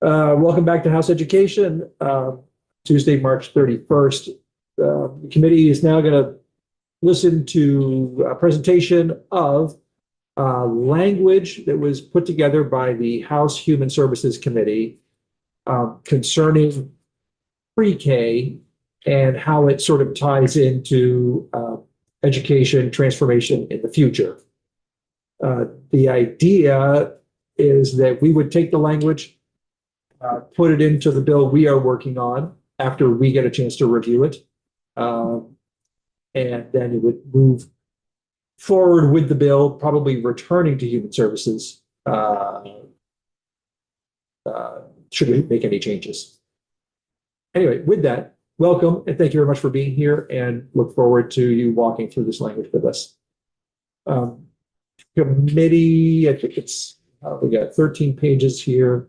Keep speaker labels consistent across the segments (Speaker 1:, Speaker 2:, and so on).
Speaker 1: Welcome back to House Education, Tuesday, March 31st. The committee is now going to listen to a presentation of language that was put together by the House Human Services Committee concerning pre-K and how it sort of ties into education transformation in the future. The idea is that we would take the language, put it into the bill we are working on after we get a chance to review it. And then it would move forward with the bill, probably returning to Human Services should we make any changes. Anyway, with that, welcome and thank you very much for being here, and look forward to you walking through this language with us. Committee, I think it's, we got 13 pages here.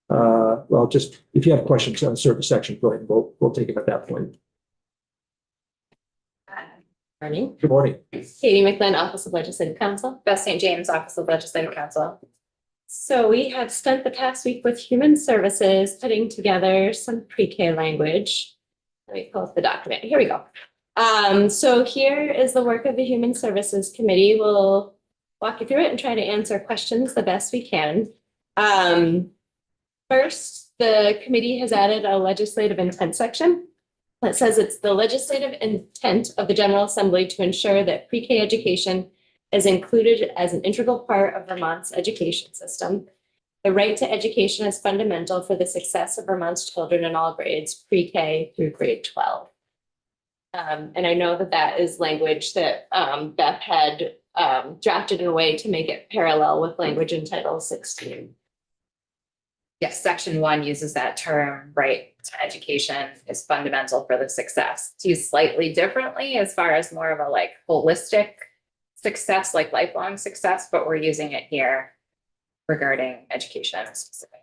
Speaker 1: Well, just if you have questions on a certain section, go ahead and we'll take them at that point.
Speaker 2: Morning.
Speaker 1: Good morning.
Speaker 2: Katie McLean, Office of Legislative Counsel.
Speaker 3: Beth St. James, Office of Legislative Counsel.
Speaker 2: So we have spent the past week with Human Services putting together some pre-K language. Let me pull up the document. Here we go. So here is the work of the Human Services Committee. We'll walk you through it and try to answer questions the best we can. First, the committee has added a legislative intent section that says it's the legislative intent of the General Assembly to ensure that pre-K education is included as an integral part of Vermont's education system. The right to education is fundamental for the success of Vermont's children in all grades, pre-K through grade 12. And I know that that is language that Beth had drafted in a way to make it parallel with language in Title 16.
Speaker 3: Yes, Section 1 uses that term, right, to education is fundamental for the success. It's used slightly differently as far as more of a like holistic success, like lifelong success, but we're using it here regarding education specifically.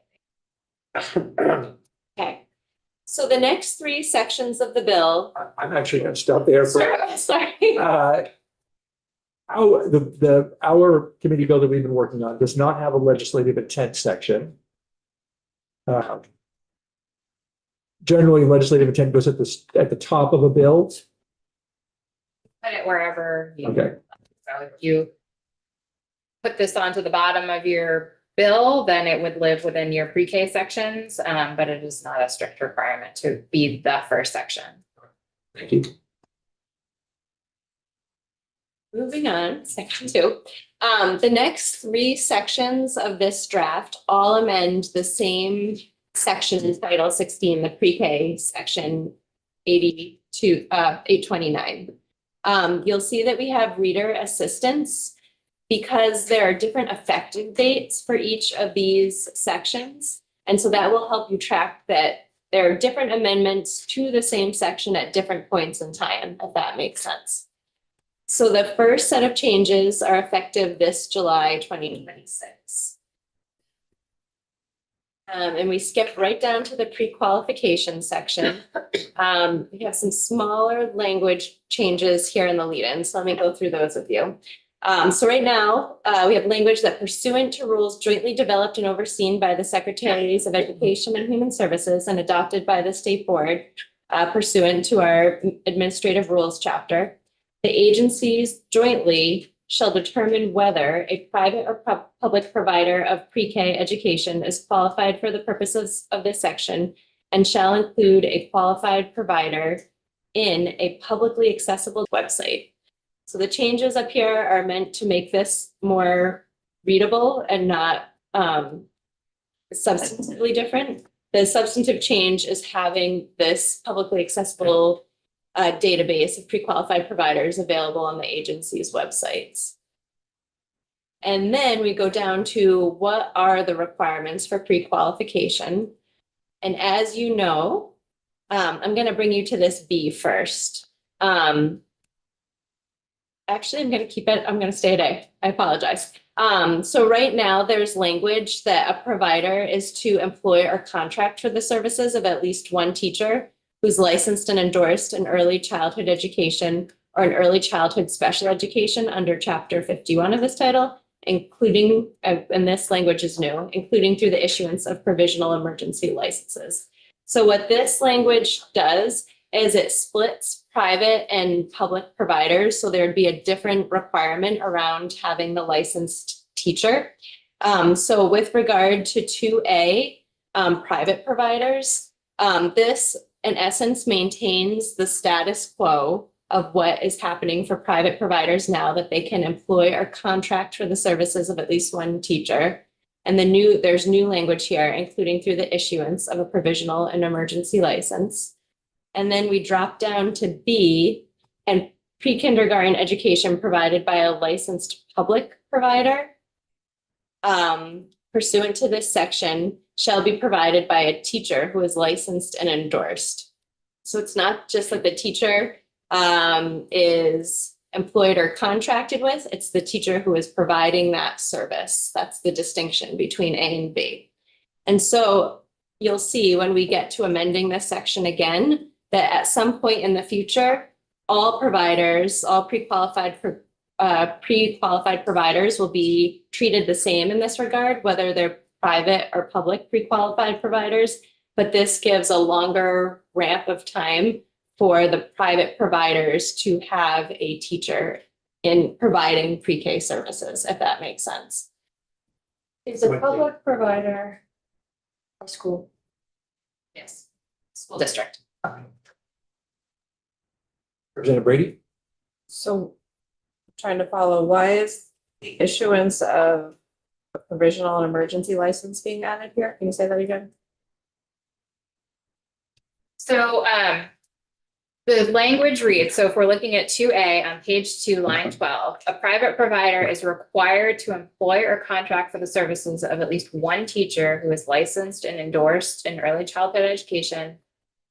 Speaker 2: Okay. So the next three sections of the bill.
Speaker 1: I'm actually going to stop there.
Speaker 2: Sorry.
Speaker 1: Our committee bill that we've been working on does not have a legislative intent section. Generally, legislative intent goes at the top of a bill.
Speaker 3: Put it wherever you.
Speaker 1: Okay.
Speaker 3: So if you put this onto the bottom of your bill, then it would live within your pre-K sections, but it is not a strict requirement to be the first section.
Speaker 1: Thank you.
Speaker 2: Moving on, section 2. The next three sections of this draft all amend the same section in Title 16, the pre-K section 829. You'll see that we have reader assistance because there are different effective dates for each of these sections. And so that will help you track that there are different amendments to the same section at different points in time, if that makes sense. So the first set of changes are effective this July 2026. And we skip right down to the pre-qualification section. We have some smaller language changes here in the lead-in, so let me go through those with you. So right now, we have language that pursuant to rules jointly developed and overseen by the Secretaries of Education and Human Services and adopted by the State Board pursuant to our Administrative Rules chapter. The agencies jointly shall determine whether a private or public provider of pre-K education is qualified for the purposes of this section and shall include a qualified provider in a publicly accessible website. So the changes up here are meant to make this more readable and not substantively different. The substantive change is having this publicly accessible database of pre-qualified providers available on the agency's websites. And then we go down to what are the requirements for pre-qualification. And as you know, I'm going to bring you to this B first. Actually, I'm going to keep it. I'm going to stay at A. I apologize. So right now there's language that a provider is to employ or contract for the services of at least one teacher who's licensed and endorsed in early childhood education or an early childhood special education under Chapter 51 of this title including, and this language is new, including through the issuance of provisional emergency licenses. So what this language does is it splits private and public providers. So there'd be a different requirement around having the licensed teacher. So with regard to 2A, private providers, this in essence maintains the status quo of what is happening for private providers now, that they can employ or contract for the services of at least one teacher. And there's new language here, including through the issuance of a provisional and emergency license. And then we drop down to B, and pre-kindergarten education provided by a licensed public provider, pursuant to this section, shall be provided by a teacher who is licensed and endorsed. So it's not just that the teacher is employed or contracted with, it's the teacher who is providing that service. That's the distinction between A and B. And so you'll see when we get to amending this section again, that at some point in the future, all providers, all pre-qualified providers will be treated the same in this regard, whether they're private or public pre-qualified providers. But this gives a longer ramp of time for the private providers to have a teacher in providing pre-K services, if that makes sense. Is a public provider a school?
Speaker 3: Yes. School district.
Speaker 1: Representative Brady?
Speaker 4: So trying to follow, why is the issuance of a provisional and emergency license being added here? Can you say that again?
Speaker 3: So the language reads, so if we're looking at 2A on page 2, line 12, a private provider is required to employ or contract for the services of at least one teacher who is licensed and endorsed in early childhood education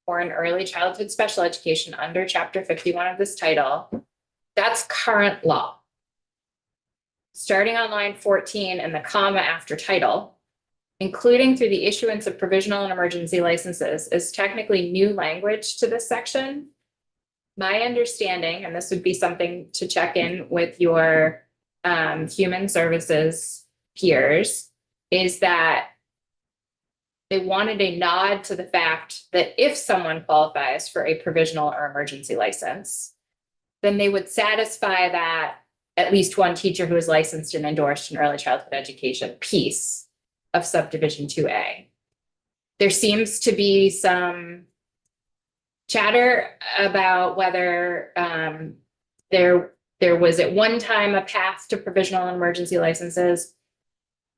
Speaker 3: or in early childhood special education under Chapter 51 of this title. That's current law. Starting on line 14 and the comma after title, including through the issuance of provisional and emergency licenses, is technically new language to this section. My understanding, and this would be something to check in with your human services peers, is that they wanted a nod to the fact that if someone qualifies for a provisional or emergency license, then they would satisfy that at least one teacher who is licensed and endorsed in early childhood education piece of subdivision 2A. There seems to be some chatter about whether there was at one time a path to provisional and emergency licenses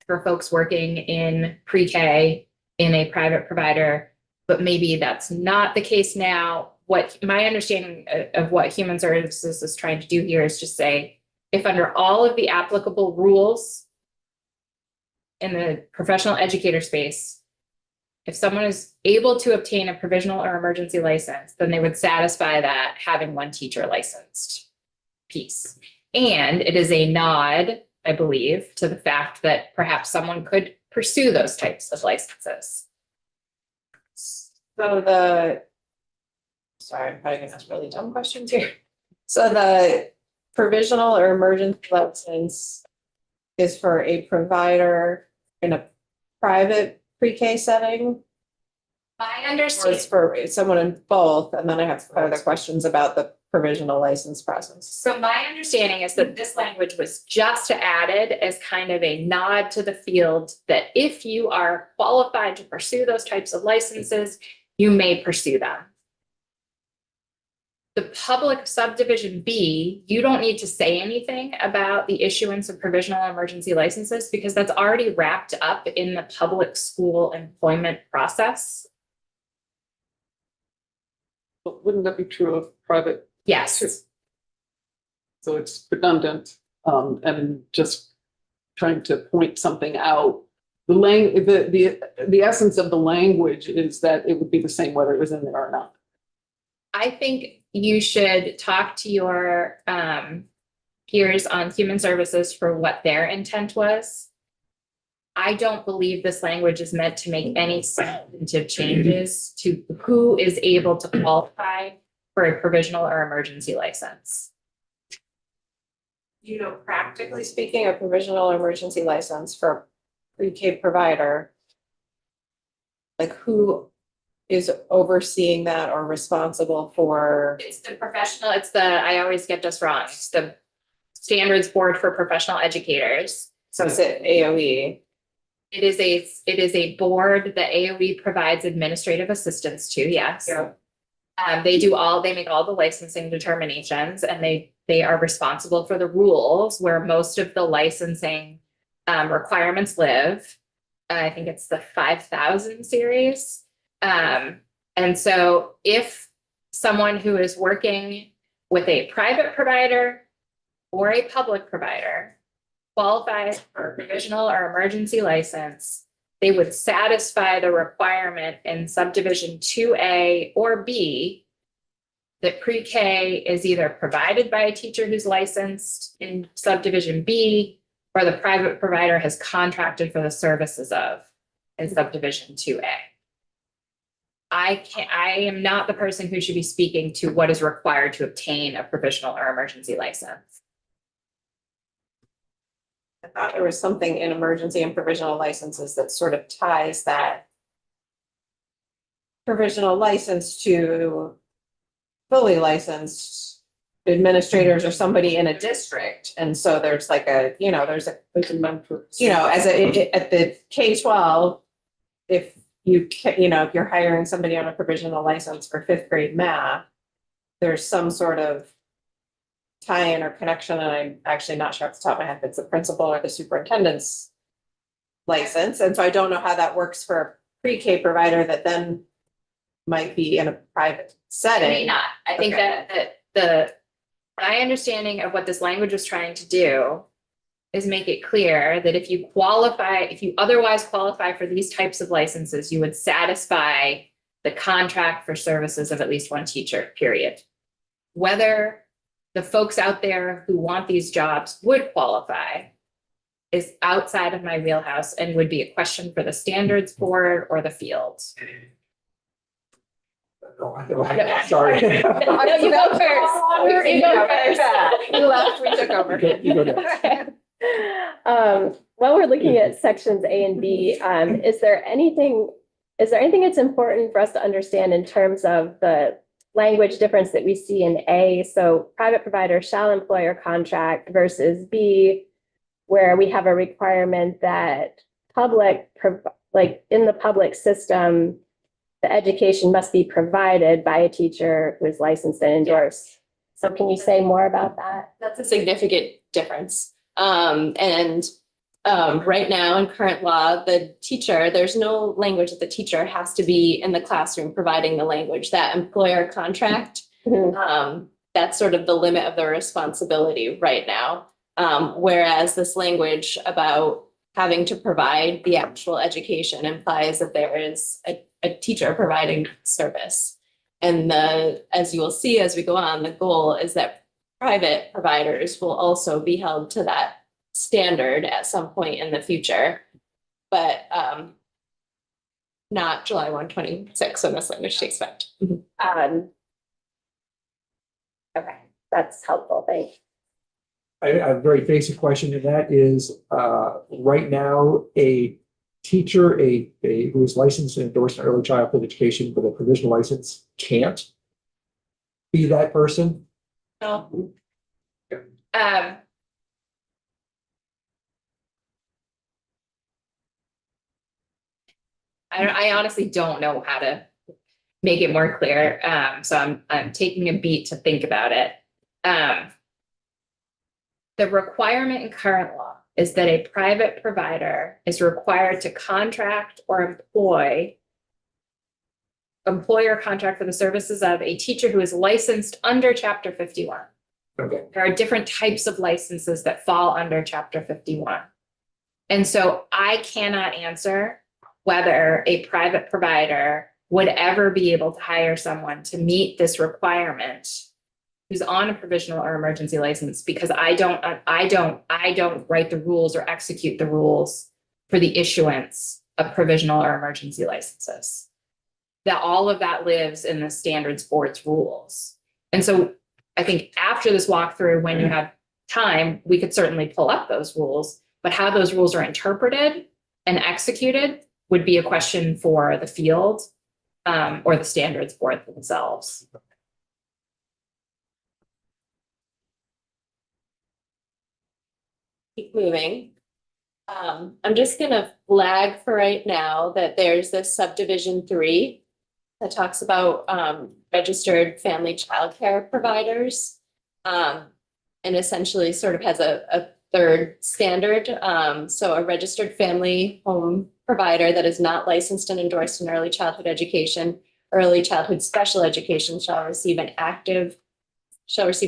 Speaker 3: for folks working in pre-K in a private provider, but maybe that's not the case now. What my understanding of what Human Services is trying to do here is just say, if under all of the applicable rules in the professional educator space, if someone is able to obtain a provisional or emergency license, then they would satisfy that having one teacher licensed piece. And it is a nod, I believe, to the fact that perhaps someone could pursue those types of licenses.
Speaker 4: So sorry, I'm probably gonna ask really dumb questions here. So the provisional or emergency license is for a provider in a private pre-K setting?
Speaker 3: My
Speaker 4: Or
Speaker 3: understanding.
Speaker 4: it's for someone in both? And then I have further questions about the provisional license process.
Speaker 3: So my understanding is that this language was just added as kind of a nod to the field that if you are qualified to pursue those types of licenses, you may pursue them. The public subdivision B, you don't need to say anything about the issuance of provisional emergency licenses because that's already wrapped up in the public school employment process.
Speaker 5: But wouldn't that be true of private?
Speaker 3: Yes.
Speaker 5: So it's redundant, and just trying to point something out. The essence of the language is that it would be the same whether it was in there or not.
Speaker 3: I think you should talk to your peers on human services for what their intent was. I don't believe this language is meant to make any substantive changes to who is able to qualify for a provisional or emergency license.
Speaker 4: You know, practically speaking, a provisional emergency license for a pre-K provider. Like who is overseeing that or responsible for?
Speaker 3: It's the professional, it's the, I always get this wrong, it's the Standards Board for Professional Educators.
Speaker 4: So is it AOE?
Speaker 3: It is a board that AOE provides administrative assistance to, yes.
Speaker 4: Yeah.
Speaker 3: They make all the licensing determinations and they are responsible for the rules where most of the licensing requirements live. I think it's the 5,000 series. And so if someone who is working with a private provider or a public provider qualifies for a provisional or emergency license, they would satisfy the requirement in subdivision 2A or B that pre-K is either provided by a teacher who's licensed in subdivision B or the private provider has contracted for the services of in subdivision 2A. I am not the person who should be speaking to what is required to obtain a provisional or emergency license.
Speaker 4: I thought there was something in emergency and provisional licenses that sort of ties that provisional license to fully licensed administrators or somebody in a district. And so there's like a, you know, there's a, you know, as at the K-12, if if you're hiring somebody on a provisional license for 5th grade math, there's some sort of tie-in or connection, and I'm actually not sure off the top of my head if it's the principal or the superintendent's license. And so I don't know how that works for a pre-K provider that then might be in a private setting.
Speaker 3: May not. I think
Speaker 4: Okay.
Speaker 3: that my understanding of what this language was trying to do is make it clear that if you otherwise qualify for these types of licenses, you would satisfy the contract for services of at least one teacher, period. Whether the folks out there who want these jobs would qualify is outside of my wheelhouse and would be a question for the Standards Board or the field.
Speaker 1: Sorry.
Speaker 3: No, you go first. You go first.
Speaker 4: You left, we took over.
Speaker 1: You go next.
Speaker 6: While we're looking at sections A and B, is there anything that's important for us to understand in terms of the language difference that we see in A? So private provider shall employ or contract versus B, where we have a requirement that in the public system, the education must be provided by a teacher who is licensed and endorsed. So can you say more about that?
Speaker 2: That's a significant difference. Right now in current law, there's no language that the teacher has to be in the classroom providing the language. That employer contract, that's sort of the limit of the responsibility right now. Whereas this language about having to provide the actual education implies that there is a teacher providing service. And as you will see as we go on, the goal is that private providers will also be held to that standard at some point in the future, but not July 1, 2026 when this language takes effect.
Speaker 6: Okay, that's helpful. Thanks.
Speaker 1: A very basic question to that is, right now, a teacher, who is licensed and endorsed in early childhood education with a provisional license can't be that person?
Speaker 4: No.
Speaker 3: I honestly don't know how to make it more clear. So I'm taking a beat to think about it. The requirement in current law is that a private provider is required to contract or employ or contract for the services of a teacher who is licensed under Chapter 51.
Speaker 1: Okay.
Speaker 3: There are different types of licenses that fall under Chapter 51. And so I cannot answer whether a private provider would ever be able to hire someone to meet this requirement who's on a provisional or emergency license, because I don't write the rules or execute the rules for the issuance of provisional or emergency licenses. That all of that lives in the Standards Board's rules. And so I think after this walkthrough, when you have time, we could certainly pull up those rules, but how those rules are interpreted and executed would be a question for the field or the standards board themselves.
Speaker 2: Keep moving. I'm just gonna flag for right now that there's this subdivision 3 that talks about registered family childcare providers. And essentially sort of has a third standard. So a registered family home provider that is not licensed and endorsed in early childhood education, early childhood special education shall receive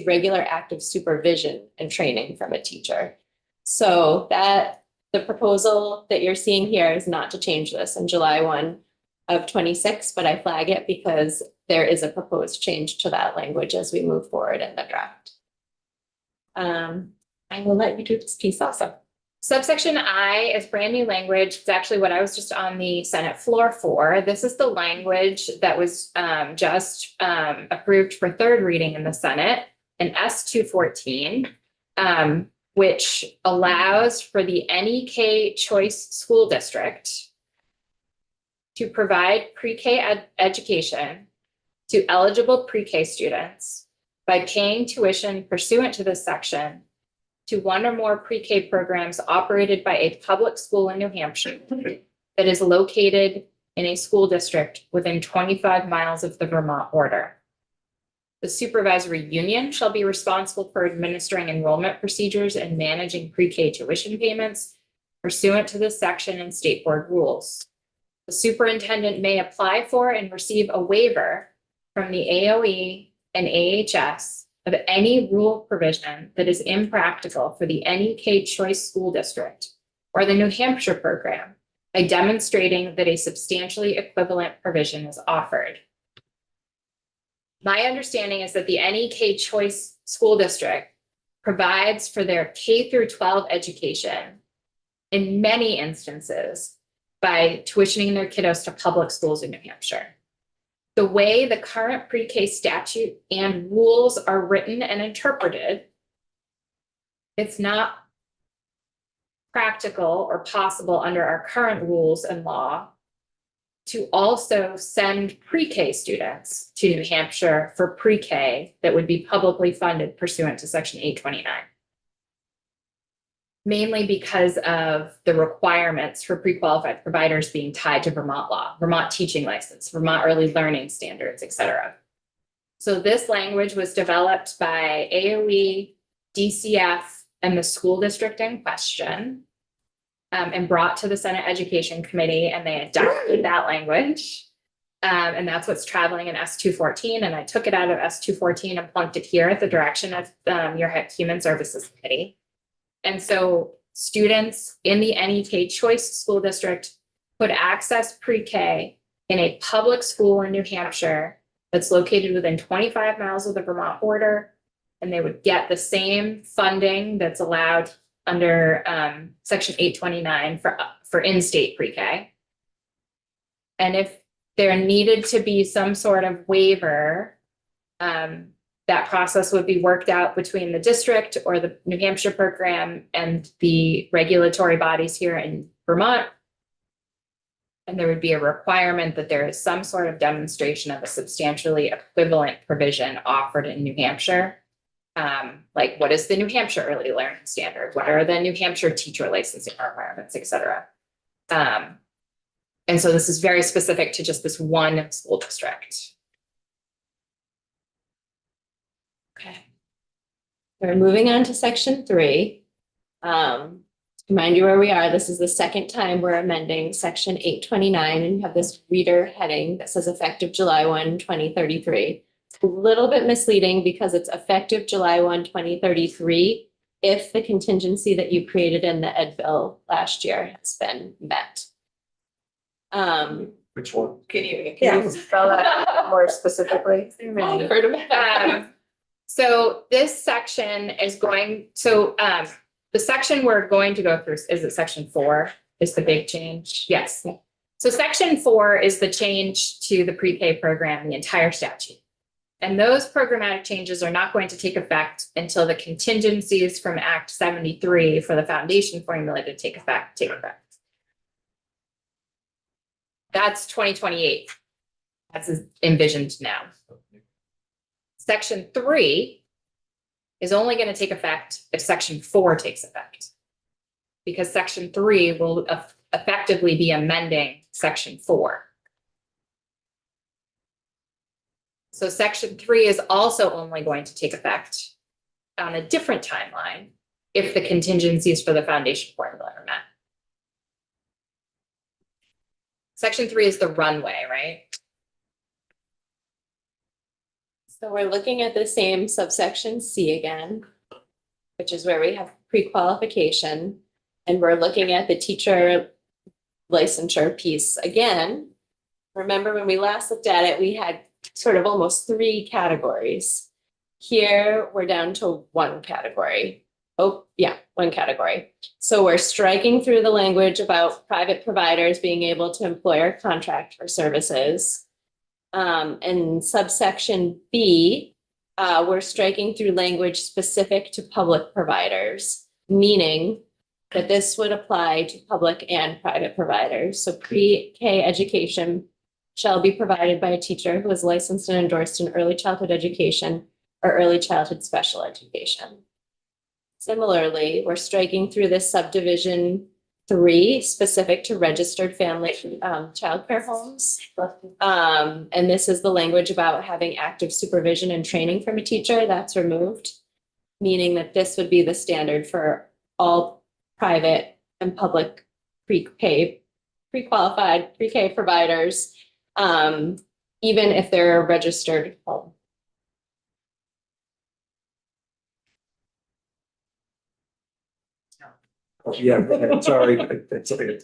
Speaker 2: regular active supervision and training from a teacher. So that the proposal that you're seeing here is not to change this in July 1 of 26, but I flag it because there is a proposed change to that language as we move forward in the draft. I will let you do this piece also.
Speaker 3: Subsection I is brand new language. It's actually what I was just on the Senate floor for. This is the language that was just approved for third reading in the Senate in S-214, which allows for the NEK choice school district to provide pre-K education to eligible pre-K students by paying tuition pursuant to this section to one or more pre-K programs operated by a public school in New Hampshire that is located in a school district within 25 miles of the Vermont border. The supervisory union shall be responsible for administering enrollment procedures and managing pre-K tuition payments pursuant to this section and state board rules. The superintendent may apply for and receive a waiver from the AOE and AHS of any rule provision that is impractical for the NEK choice school district or the New Hampshire program by demonstrating that a substantially equivalent provision is offered. My understanding is that the NEK choice school district provides for their K through 12 education in many instances by tuitioning their kiddos to public schools in New Hampshire. The way the current pre-K statute and rules are written and interpreted, it's not practical or possible under our current rules and law to also send pre-K students to New Hampshire for pre-K that would be publicly funded pursuant to Section 829. Mainly because of the requirements for pre-qualified providers being tied to Vermont law, Vermont teaching license, Vermont early learning standards, et cetera. So this language was developed by AOE, DCF, and the school district in question, and brought to the Senate Education Committee, and they adopted that language. And that's what's traveling in S-214. And I took it out of S-214 and plunked it here at the direction of your Human Services Committee. And so students in the NEK choice school district could access pre-K in a public school in New Hampshire that's located within 25 miles of the Vermont border. And they would get the same funding that's allowed under Section 829 for in-state pre-K. And if there needed to be some sort of waiver, that process would be worked out between the district or the New Hampshire program and the regulatory bodies here in Vermont. And there would be a requirement that there is some sort of demonstration of a substantially equivalent provision offered in New Hampshire. Like what is the New Hampshire early learning standard? What are the New Hampshire teacher licensing requirements, et cetera? And so this is very specific to just this one school district.
Speaker 2: Okay. We're moving on to section 3. Remind you where we are. This is the second time we're amending section 829, and you have this reader heading that says effective July 1, 2033. It's a little bit misleading because it's effective July 1, 2033 if the contingency that you created in the Ed bill last year has been met.
Speaker 1: Which one?
Speaker 4: Can you spell that more specifically?
Speaker 2: Heard of it?
Speaker 3: So this section is going, the section we're going to go through, is it section 4 is the big change? Yes. So section 4 is the change to the pre-K program, the entire statute. And those programmatic changes are not going to take effect until the contingencies from Act 73 for the foundation formula to take effect. That's 2028. That's envisioned now. Section 3 is only going to take effect if Section 4 takes effect. Because Section 3 will effectively be amending Section 4. So Section 3 is also only going to take effect on a different timeline if the contingencies for the foundation formula are met. Section 3 is the runway, right?
Speaker 2: So we're looking at the same subsection C again, which is where we have pre-qualification. And we're looking at the teacher licensure piece again. Remember when we last looked at it, we had sort of almost 3 categories. Here, we're down to 1 category. Oh, yeah, 1 category. So we're striking through the language about private providers being able to employ or contract for services. And subsection B, we're striking through language specific to public providers, meaning that this would apply to public and private providers. So pre-K education shall be provided by a teacher who is licensed and endorsed in early childhood education or early childhood special education. Similarly, we're striking through this subdivision 3 specific to registered family childcare homes. And this is the language about having active supervision and training from a teacher. That's removed, meaning that this would be the standard for all private and public pre-K, pre-qualified pre-K providers, even if they're a registered home.
Speaker 1: Yeah, go ahead. Sorry. It's something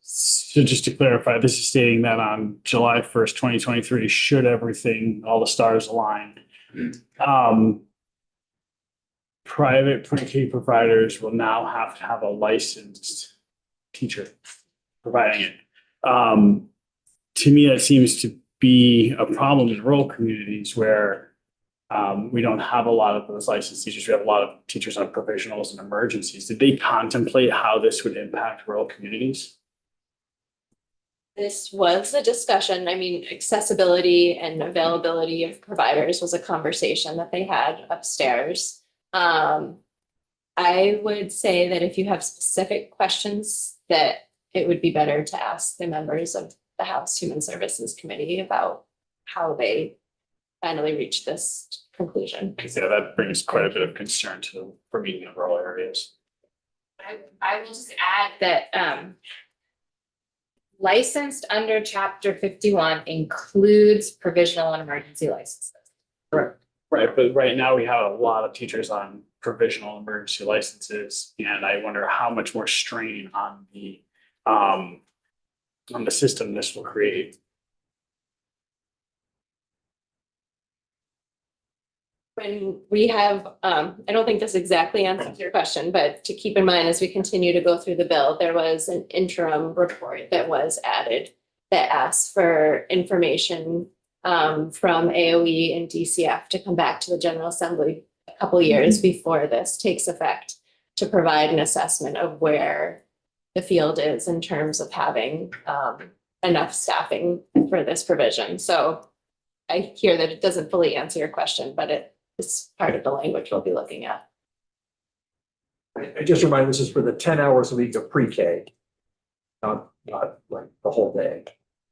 Speaker 7: So just to clarify, this is stating that on July 1st, 2023, should everything, all the stars align, private pre-K providers will now have to have a licensed teacher providing it. To me, that seems to be a problem in rural communities where we don't have a lot of those licensed teachers. We have a lot of teachers on provisionals and emergencies. Did they contemplate how this would impact rural communities?
Speaker 2: This was a discussion. I mean, accessibility and availability of providers was a conversation that they had upstairs. I would say that if you have specific questions, that it would be better to ask the members of the House Human Services Committee about how they finally reached this conclusion.
Speaker 7: Because yeah, that brings quite a bit of concern for me in rural areas.
Speaker 3: I will just add that licensed under Chapter 51 includes provisional and emergency licenses.
Speaker 7: Right, but right now we have a lot of teachers on provisional emergency licenses, and I wonder how much more strain on the system this will create.
Speaker 2: When we have, I don't think this exactly answers your question, but to keep in mind as we continue to go through the bill, there was an interim report that was added that asks for information from AOE and DCF to come back to the General Assembly a couple years before this takes effect to provide an assessment of where the field is in terms of having enough staffing for this provision. So I hear that it doesn't fully answer your question, but it's part of the language we'll be looking at.
Speaker 1: I just remind this is for the 10 hours a week of pre-K, not like the whole day.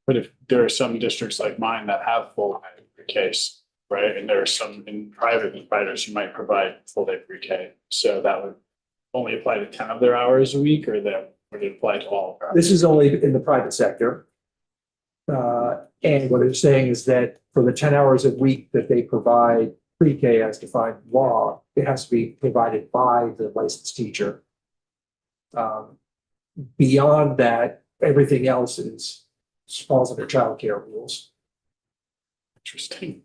Speaker 7: But if there are some districts like mine that have full pre-Ks, right? And there are some in private providers who might provide full day pre-K. So that would only apply to 10 of their hours a week, or that would it apply to all?
Speaker 1: This is only in the private sector. And what it's saying is that for the 10 hours a week that they provide pre-K as defined in law, it has to be provided by the licensed teacher. Beyond that, everything else falls under childcare rules.
Speaker 7: Interesting.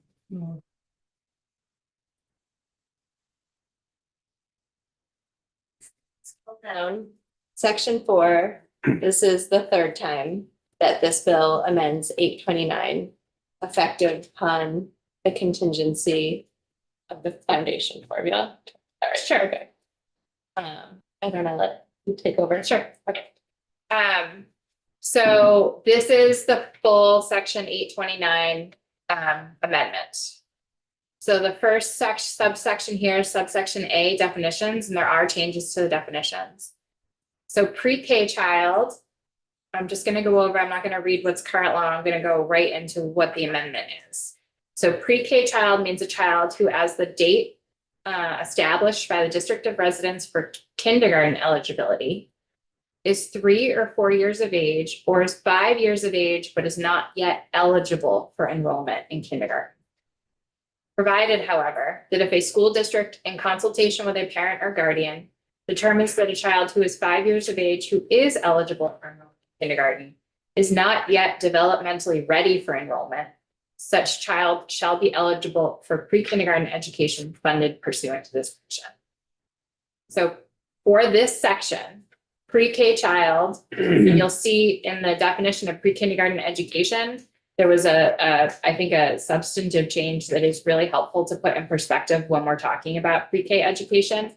Speaker 2: Scroll down, section 4, this is the third time that this bill amends 829. effective upon the contingency of the foundation formula. All right,
Speaker 3: Sure.
Speaker 2: okay. I don't know, let you take over.
Speaker 3: Sure, okay. So this is the full section 829 amendment. So the first subsection here is subsection A, definitions, and there are changes to the definitions. So pre-K child, I'm just gonna go over, I'm not gonna read what's current law, I'm gonna go right into what the amendment is. So pre-K child means a child who, as the date established by the district of residence for kindergarten eligibility, is 3 or 4 years of age or is 5 years of age, but is not yet eligible for enrollment in kindergarten. Provided, however, that if a school district, in consultation with a parent or guardian, determines that a child who is 5 years of age who is eligible for enrollment in kindergarten is not yet developmentally ready for enrollment, such child shall be eligible for pre-kindergarten education funded pursuant to this section. So for this section, pre-K child, you'll see in the definition of pre-kindergarten education, there was I think a substantive change that is really helpful to put in perspective when we're talking about pre-K education.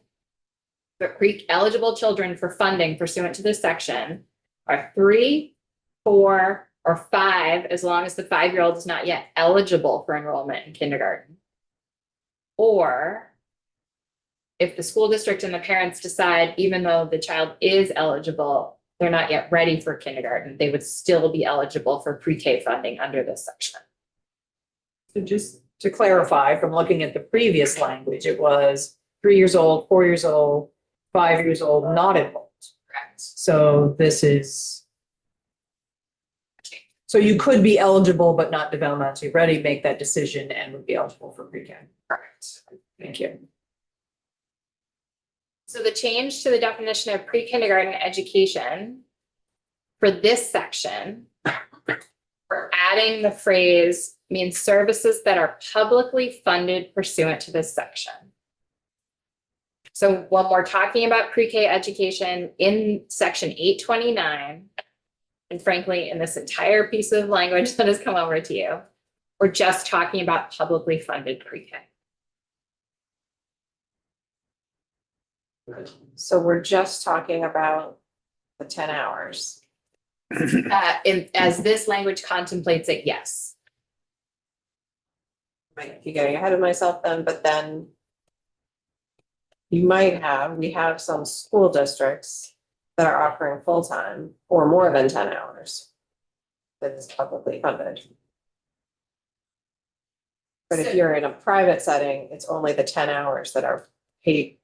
Speaker 3: But eligible children for funding pursuant to this section are 3, 4, or 5, as long as the 5-year-old is not yet eligible for enrollment in kindergarten. Or if the school district and the parents decide, even though the child is eligible, they're not yet ready for kindergarten, they would still be eligible for pre-K funding under this section.
Speaker 4: So just to clarify, from looking at the previous language, it was 3 years old, 4 years old, 5 years old, not enrolled.
Speaker 3: Correct.
Speaker 4: So this is. So you could be eligible but not developmentally ready, make that decision and would be eligible for pre-K.
Speaker 3: Correct.
Speaker 4: Thank you.
Speaker 3: So the change to the definition of pre-kindergarten education for this section, we're adding the phrase means services that are publicly funded pursuant to this section. So when we're talking about pre-K education in section 829, and frankly, in this entire piece of language that has come over to you, we're just talking about publicly funded pre-K.
Speaker 4: So we're just talking about the 10 hours.
Speaker 3: As this language contemplates it, yes.
Speaker 4: Might be getting ahead of myself then, but then we have some school districts that are offering full-time or more than 10 hours. That is publicly funded. But if
Speaker 3: So-
Speaker 4: you're in a private setting, it's only the 10 hours that are paid.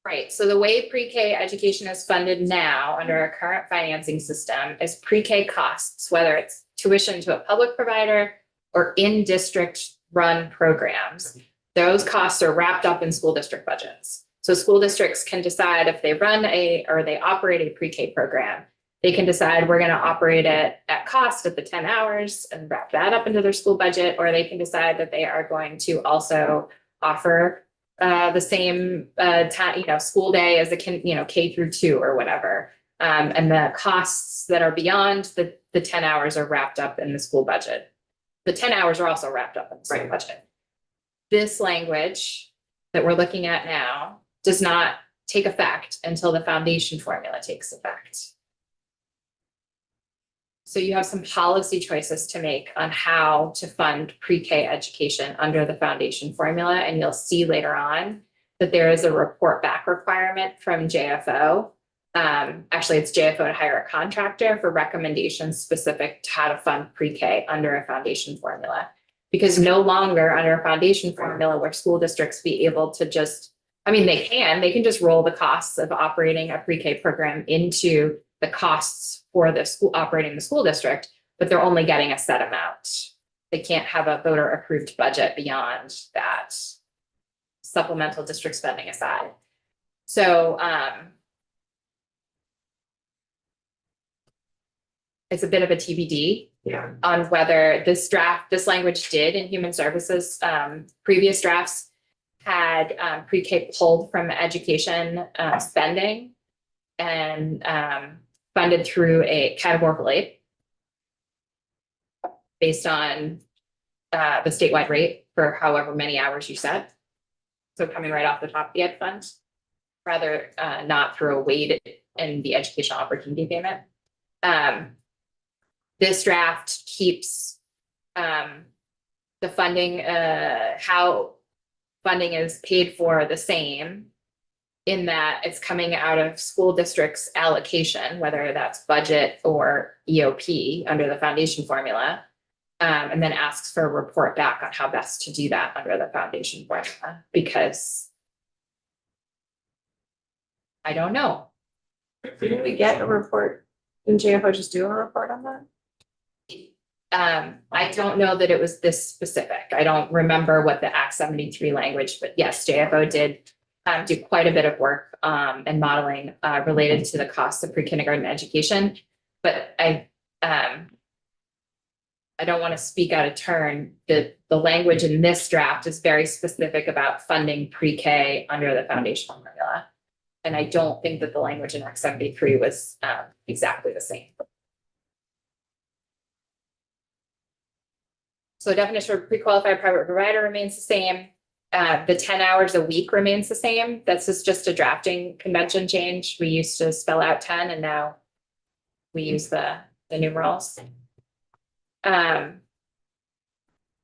Speaker 3: Right, so the way pre-K education is funded now under our current financing system is pre-K costs, whether it's tuition to a public provider or in-district run programs. Those costs are wrapped up in school district budgets. So school districts can decide if they they operate a pre-K program, they can decide we're gonna operate it at cost at the 10 hours and wrap that up into their school budget, or they can decide that they are going to also offer the same time, school day as a K through 2 or whatever. And the costs that are beyond the 10 hours are wrapped up in the school budget. The 10 hours are also wrapped up in the school budget. This language that we're looking at now does not take effect until the foundation formula takes effect. So you have some policy choices to make on how to fund pre-K education under the foundation formula, and you'll see later on that there is a report back requirement from JFO. Actually, it's JFO to hire a contractor for recommendations specific to how to fund pre-K under a foundation formula. Because no longer under a foundation formula where school districts be able to they can just roll the costs of operating a pre-K program into the costs for the school operating the school district, but they're only getting a set amount. They can't have a voter approved budget beyond that, supplemental district spending aside. So it's a bit of a TBD on whether this language did in human services, previous drafts had pre-K pulled from education spending and funded through a categorical aid based on the statewide rate for however many hours you set. So coming right off the top of the ed fund, rather not through a weight in the educational opportunity payment. This draft keeps the funding, how funding is paid for the same, in that it's coming out of school district's allocation, whether that's budget or EOP under the foundation formula. And then asks for a report back on how best to do that under the foundation formula, because I don't know.
Speaker 4: Didn't we get a report? Didn't JFO just do a report on that?
Speaker 3: I don't know that it was this specific. I don't remember what the Act 73 language, but yes, JFO did do quite a bit of work and modeling related to the costs of pre-kindergarten education. But I don't want to speak out of turn. The language in this draft is very specific about funding pre-K under the foundational formula. And I don't think that the language in Act 73 was exactly the same. So the definition of pre-qualified private provider remains the same. The 10 hours a week remains the same. This is just a drafting convention change. We used to spell out 10 and now we use the numerals.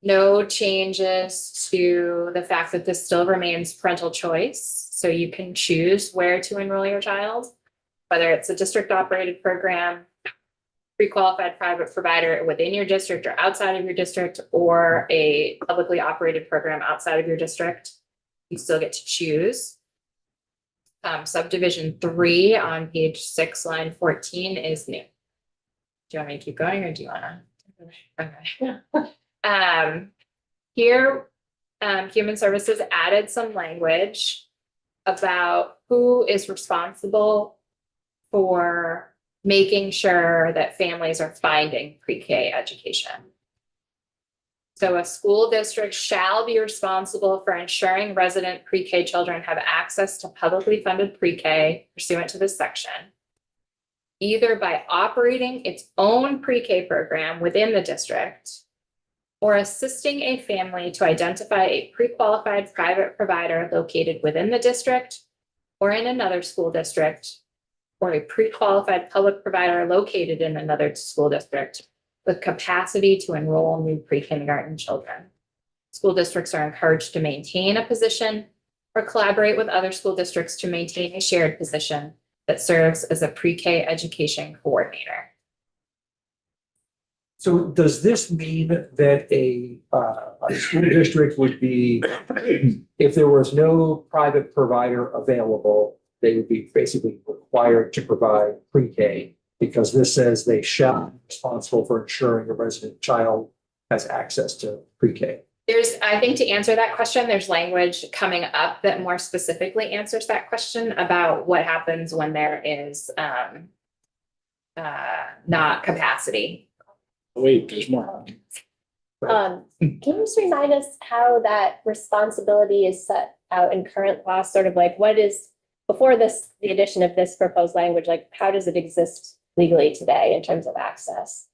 Speaker 3: No changes to the fact that this still remains parental choice. So you can choose where to enroll your child, whether it's a district operated program, pre-qualified private provider within your district or outside of your district, or a publicly operated program outside of your district. You still get to choose. Subdivision 3 on page 6, line 14 is new. Do you want me to keep going or do you want to? Okay. Here, Human Services added some language about who is responsible for making sure that families are finding pre-K education. So a school district shall be responsible for ensuring resident pre-K children have access to publicly funded pre-K pursuant to this section, either by operating its own pre-K program within the district or assisting a family to identify a pre-qualified private provider located within the district or in another school district, or a pre-qualified public provider located in another school district with capacity to enroll new pre-kindergarten children. School districts are encouraged to maintain a position or collaborate with other school districts to maintain a shared position that serves as a pre-K education coordinator.
Speaker 1: So does this mean that a school district would be, if there was no private provider available, they would be basically required to provide pre-K, because this says they shall be responsible for ensuring a resident child has access to pre-K?
Speaker 3: I think to answer that question, there's language coming up that more specifically answers that question about what happens when there is not capacity.
Speaker 7: Wait, there's more.
Speaker 6: Can you just remind us how that responsibility is set out in current law? Sort of like what is, before this, the addition of this proposed language, like how does it exist legally today in terms of access?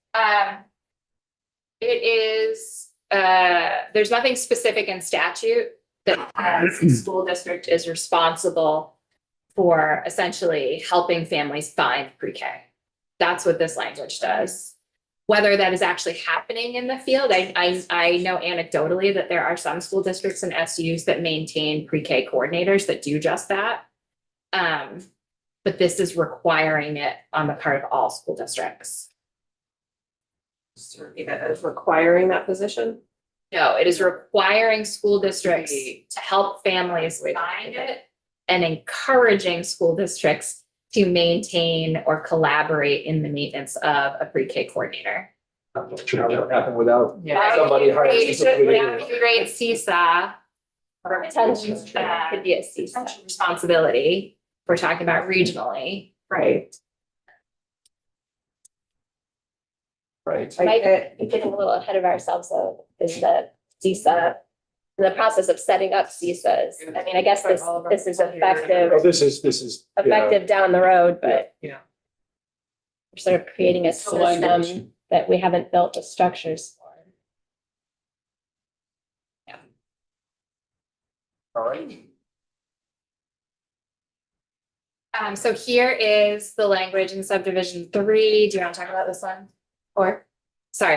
Speaker 3: It is, there's nothing specific in statute that says the school district is responsible for essentially helping families find pre-K. That's what this language does. Whether that is actually happening in the field, I know anecdotally that there are some school districts and SUs that maintain pre-K coordinators that do just that. But this is requiring it on the part of all school districts.
Speaker 4: That is requiring that position?
Speaker 3: No, it is requiring school districts to help families find it and encouraging school districts to maintain or collaborate in the maintenance of a pre-K coordinator.
Speaker 1: I'm not sure how that would happen without
Speaker 6: Yeah.
Speaker 1: somebody hiring.
Speaker 3: That would be great CISA.
Speaker 6: Potentially, could be a CISA.
Speaker 3: Responsibility. We're talking about regionally.
Speaker 4: Right.
Speaker 1: Right.
Speaker 6: Might be getting a little ahead of ourselves though, is the CISA, the process of setting up CISAs. I mean, I guess this is effective,
Speaker 1: Oh, this is. yeah.
Speaker 6: effective down the road, but
Speaker 1: Yeah.
Speaker 6: we're sort of creating a
Speaker 5: The language.
Speaker 6: system that we haven't built the structures for.
Speaker 1: All right.
Speaker 3: So here is the language in subdivision 3. Do you want to talk about this one?
Speaker 2: Or,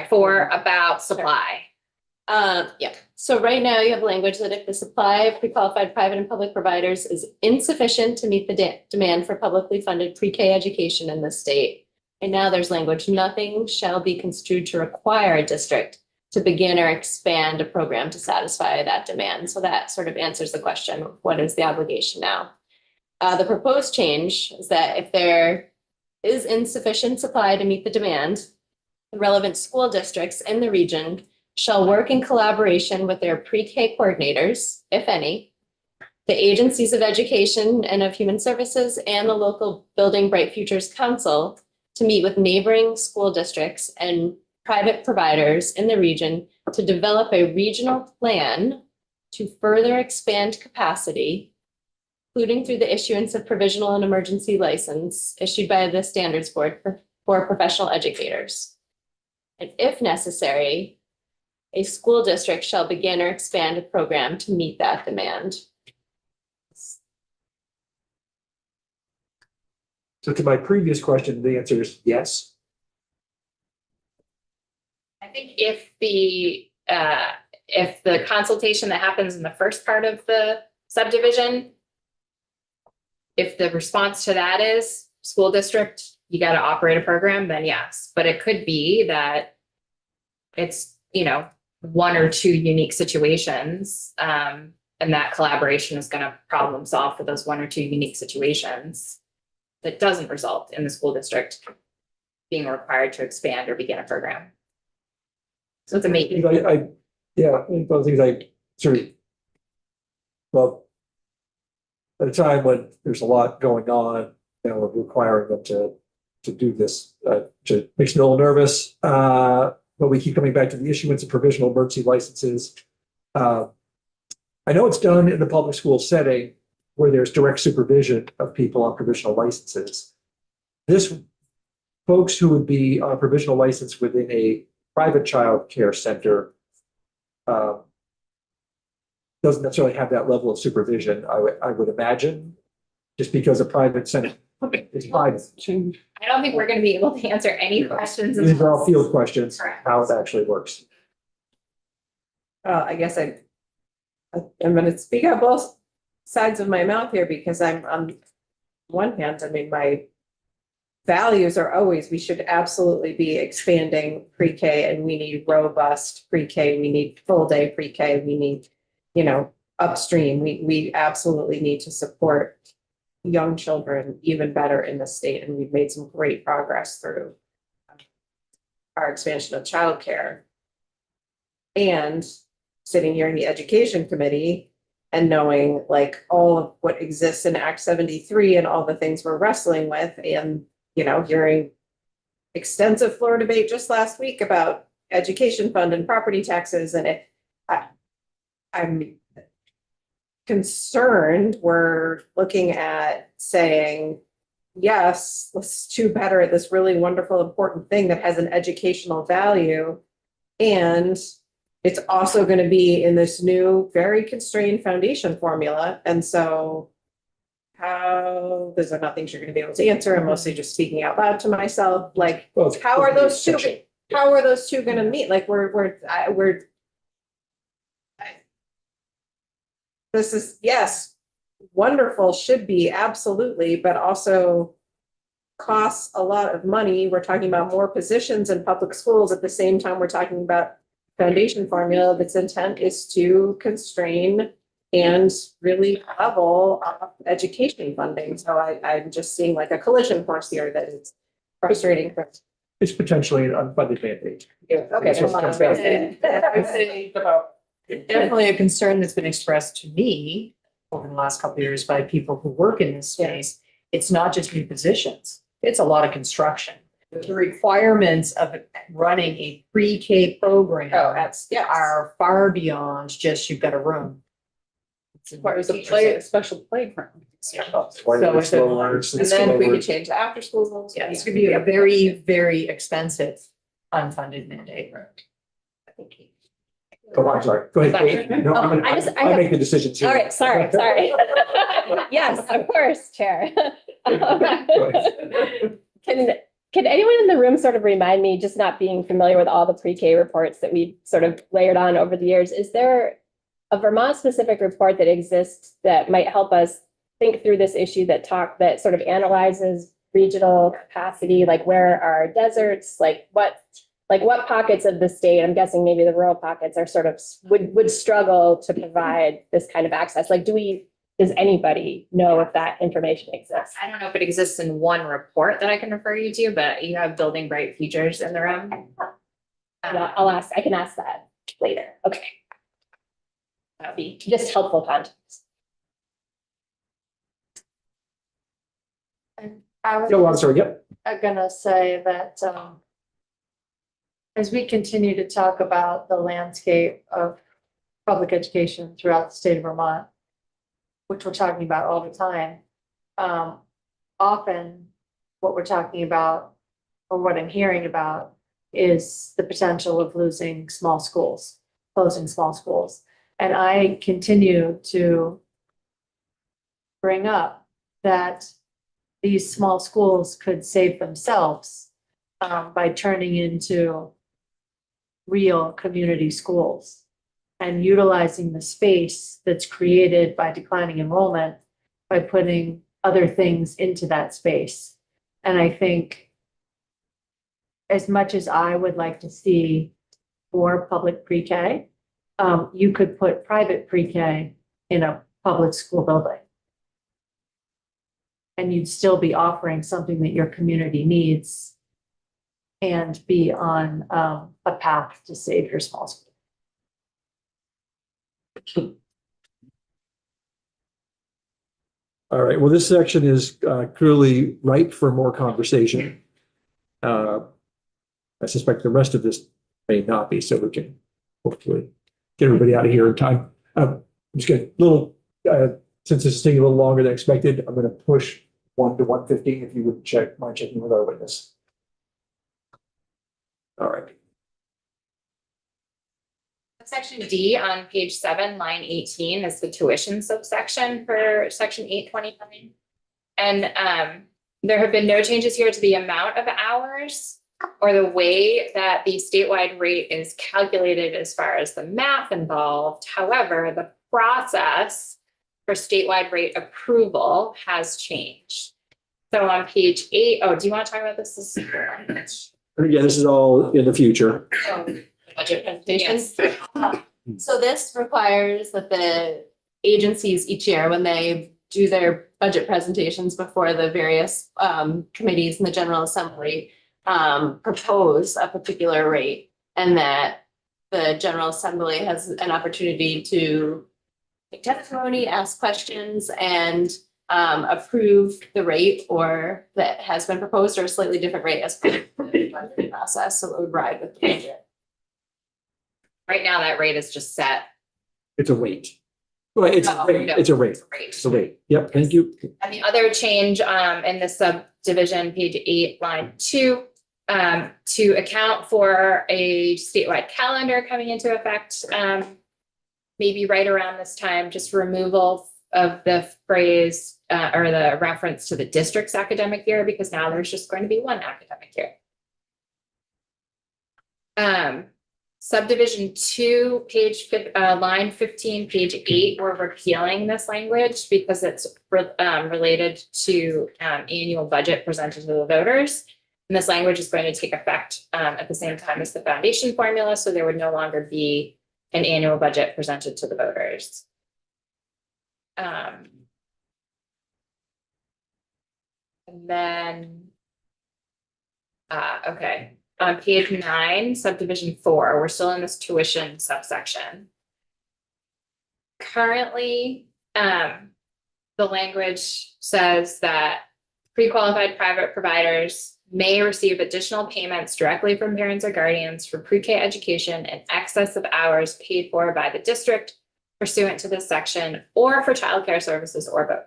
Speaker 3: 4 about supply.
Speaker 2: yeah, so right now you have language that if the supply of pre-qualified private and public providers is insufficient to meet the demand for publicly funded pre-K education in the state. And now there's language, nothing shall be construed to require a district to begin or expand a program to satisfy that demand. So that sort of answers the question, what is the obligation now? The proposed change is that if there is insufficient supply to meet the demand, the relevant school districts in the region shall work in collaboration with their pre-K coordinators, if any, the agencies of education and of human services, and the local Building Bright Futures Council to meet with neighboring school districts and private providers in the region to develop a regional plan to further expand capacity, including through the issuance of provisional and emergency license issued by the Standards Board for professional educators. And if necessary, a school district shall begin or expand a program to meet that demand.
Speaker 1: So to my previous question, the answer is yes.
Speaker 3: I think if the consultation that happens in the first part of the subdivision, if the response to that is school district, you got to operate a program, then yes. But it could be that it's, one or two unique situations, and that collaboration is going to problem solve for those one or two unique situations that doesn't result in the school district being required to expand or begin a program. So it's a maybe.
Speaker 1: Yeah, I think one of the things I sort of, well, at a time when there's a lot going on, requiring them to do this, makes me a little nervous. But we keep coming back to the issuance of provisional emergency licenses. I know it's done in the public school setting where there's direct supervision of people on provisional licenses. Folks who would be on a provisional license within a private child care center doesn't necessarily have that level of supervision, I would imagine, just because a private center is private.
Speaker 3: I don't think we're going to be able to answer any questions.
Speaker 1: These are all field questions,
Speaker 3: Correct.
Speaker 1: how it actually works.
Speaker 4: I guess I'm gonna speak out both sides of my mouth here because I'm on one hand, my values are always, we should absolutely be expanding pre-K and we need robust pre-K, we need full day pre-K, we need, upstream, we absolutely need to support young children even better in the state. And we've made some great progress through our expansion of childcare. And sitting here in the education committee and knowing all of what exists in Act 73 and all the things we're wrestling with and, hearing extensive floor debate just last week about education fund and property taxes. And I'm concerned we're looking at saying, yes, let's do better at this really wonderful, important thing that has an educational value. And it's also going to be in this new, very constrained foundation formula. And so those are not things you're going to be able to answer. I'm mostly just speaking out loud to myself. How are those two going to meet? This is, yes, wonderful, should be, absolutely, but also costs a lot of money. We're talking about more positions in public schools. At the same time, we're talking about foundation formula that's intent is to constrain and really level up education funding. So I'm just seeing a collision course here that is frustrating.
Speaker 1: It's potentially an unfunded mandate.
Speaker 4: Okay.
Speaker 1: That's what it comes down to.
Speaker 8: I would say definitely a concern that's been expressed to me over the last couple of years by people who work in this space. It's not just new positions, it's a lot of construction. The requirements of running a pre-K program are far beyond just you've got a room.
Speaker 5: Requires a special playground.
Speaker 4: And then we could change the after school zones.
Speaker 8: Yeah, it's gonna be a very, very expensive unfunded mandate.
Speaker 1: Oh, I'm sorry. Go ahead, Kate. No, I'm gonna,
Speaker 6: I just- I
Speaker 1: I
Speaker 6: have-
Speaker 1: make the decisions here.
Speaker 6: All right, sorry. Yes, of course, Chair. Can anyone in the room sort of remind me, just not being familiar with all the pre-K reports that we've sort of layered on over the years, is there a Vermont-specific report that exists that might help us think through this issue that sort of analyzes regional capacity, like where are deserts, like what pockets of the state, I'm guessing maybe the rural pockets are sort of, would struggle to provide this kind of access? Like, does anybody know if that information exists?
Speaker 3: I don't know if it exists in one report that I can refer you to, but you have Building Bright features in the room.
Speaker 6: I can ask that later. Okay,
Speaker 3: That'd be.
Speaker 6: just helpful context.
Speaker 4: And I was
Speaker 1: No, I'm sorry, yep.
Speaker 4: gonna say that, as we continue to talk about the landscape of public education throughout the state of Vermont, which we're talking about all the time, often what we're talking about, or what I'm hearing about, is the potential of losing small schools, closing small schools. And I continue to bring up that these small schools could save themselves by turning into real community schools and utilizing the space that's created by declining enrollment by putting other things into that space. And I think as much as I would like to see more public pre-K, you could put private pre-K in a public school building. And you'd still be offering something that your community needs and be on a path to save your small school.
Speaker 1: All right, well, this section is clearly ripe for more conversation. I suspect the rest of this may not be, so we can hopefully get everybody out of here in time. I'm just gonna, since this is taking a little longer than expected, I'm gonna push 1 to 1:15 if you wouldn't mind checking with our witness. All right.
Speaker 3: Section D on page 7, line 18 is the tuition subsection for section 829. And there have been no changes here to the amount of hours or the way that the statewide rate is calculated as far as the math involved. However, the process for statewide rate approval has changed. So on page 8, do you want to talk about this?
Speaker 1: Again, this is all in the future.
Speaker 2: Budget presentations.
Speaker 3: Yes.
Speaker 2: So this requires that the agencies each year, when they do their budget presentations before the various committees in the General Assembly, propose a particular rate, and that the General Assembly has an opportunity to take testimony, ask questions, and approve the rate or that has been proposed or a slightly different rate as part of the budget process. So it would ride with the budget.
Speaker 3: Right now, that rate is just set.
Speaker 1: It's a rate. Well, it's a
Speaker 3: No,
Speaker 1: rate.
Speaker 3: no,
Speaker 1: It's a rate. It's a rate. Yep, thank you.
Speaker 3: And the other change in the subdivision, page 8, line 2, to account for a statewide calendar coming into effect, maybe right around this time, just removal of the phrase or the reference to the district's academic year, because now there's just going to be one academic year. Subdivision 2, line 15, page 8, we're repealing this language because it's related to annual budget presented to the voters. And this language is going to take effect at the same time as the foundation formula, so there would no longer be an annual budget presented to the voters. And then, okay. On page 9, subdivision 4, we're still in this tuition subsection. Currently, the language says that pre-qualified private providers may receive additional payments directly from parents or guardians for pre-K education in excess of hours paid for by the district pursuant to this section, or for childcare services, or both.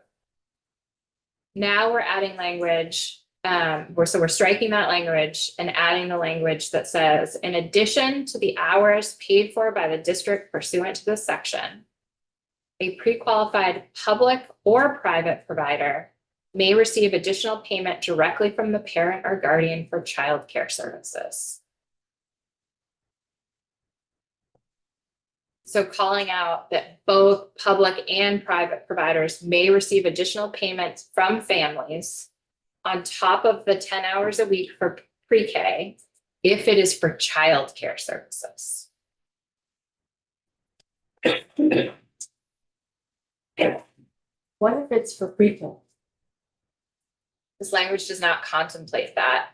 Speaker 3: Now we're adding language we're striking that language and adding the language that says, in addition to the hours paid for by the district pursuant to this section, a pre-qualified public or private provider may receive additional payment directly from the parent or guardian for childcare services. So calling out that both public and private providers may receive additional payments from families on top of the 10 hours a week for pre-K if it is for childcare services.
Speaker 8: What if it's for pre-K?
Speaker 3: This language does not contemplate that.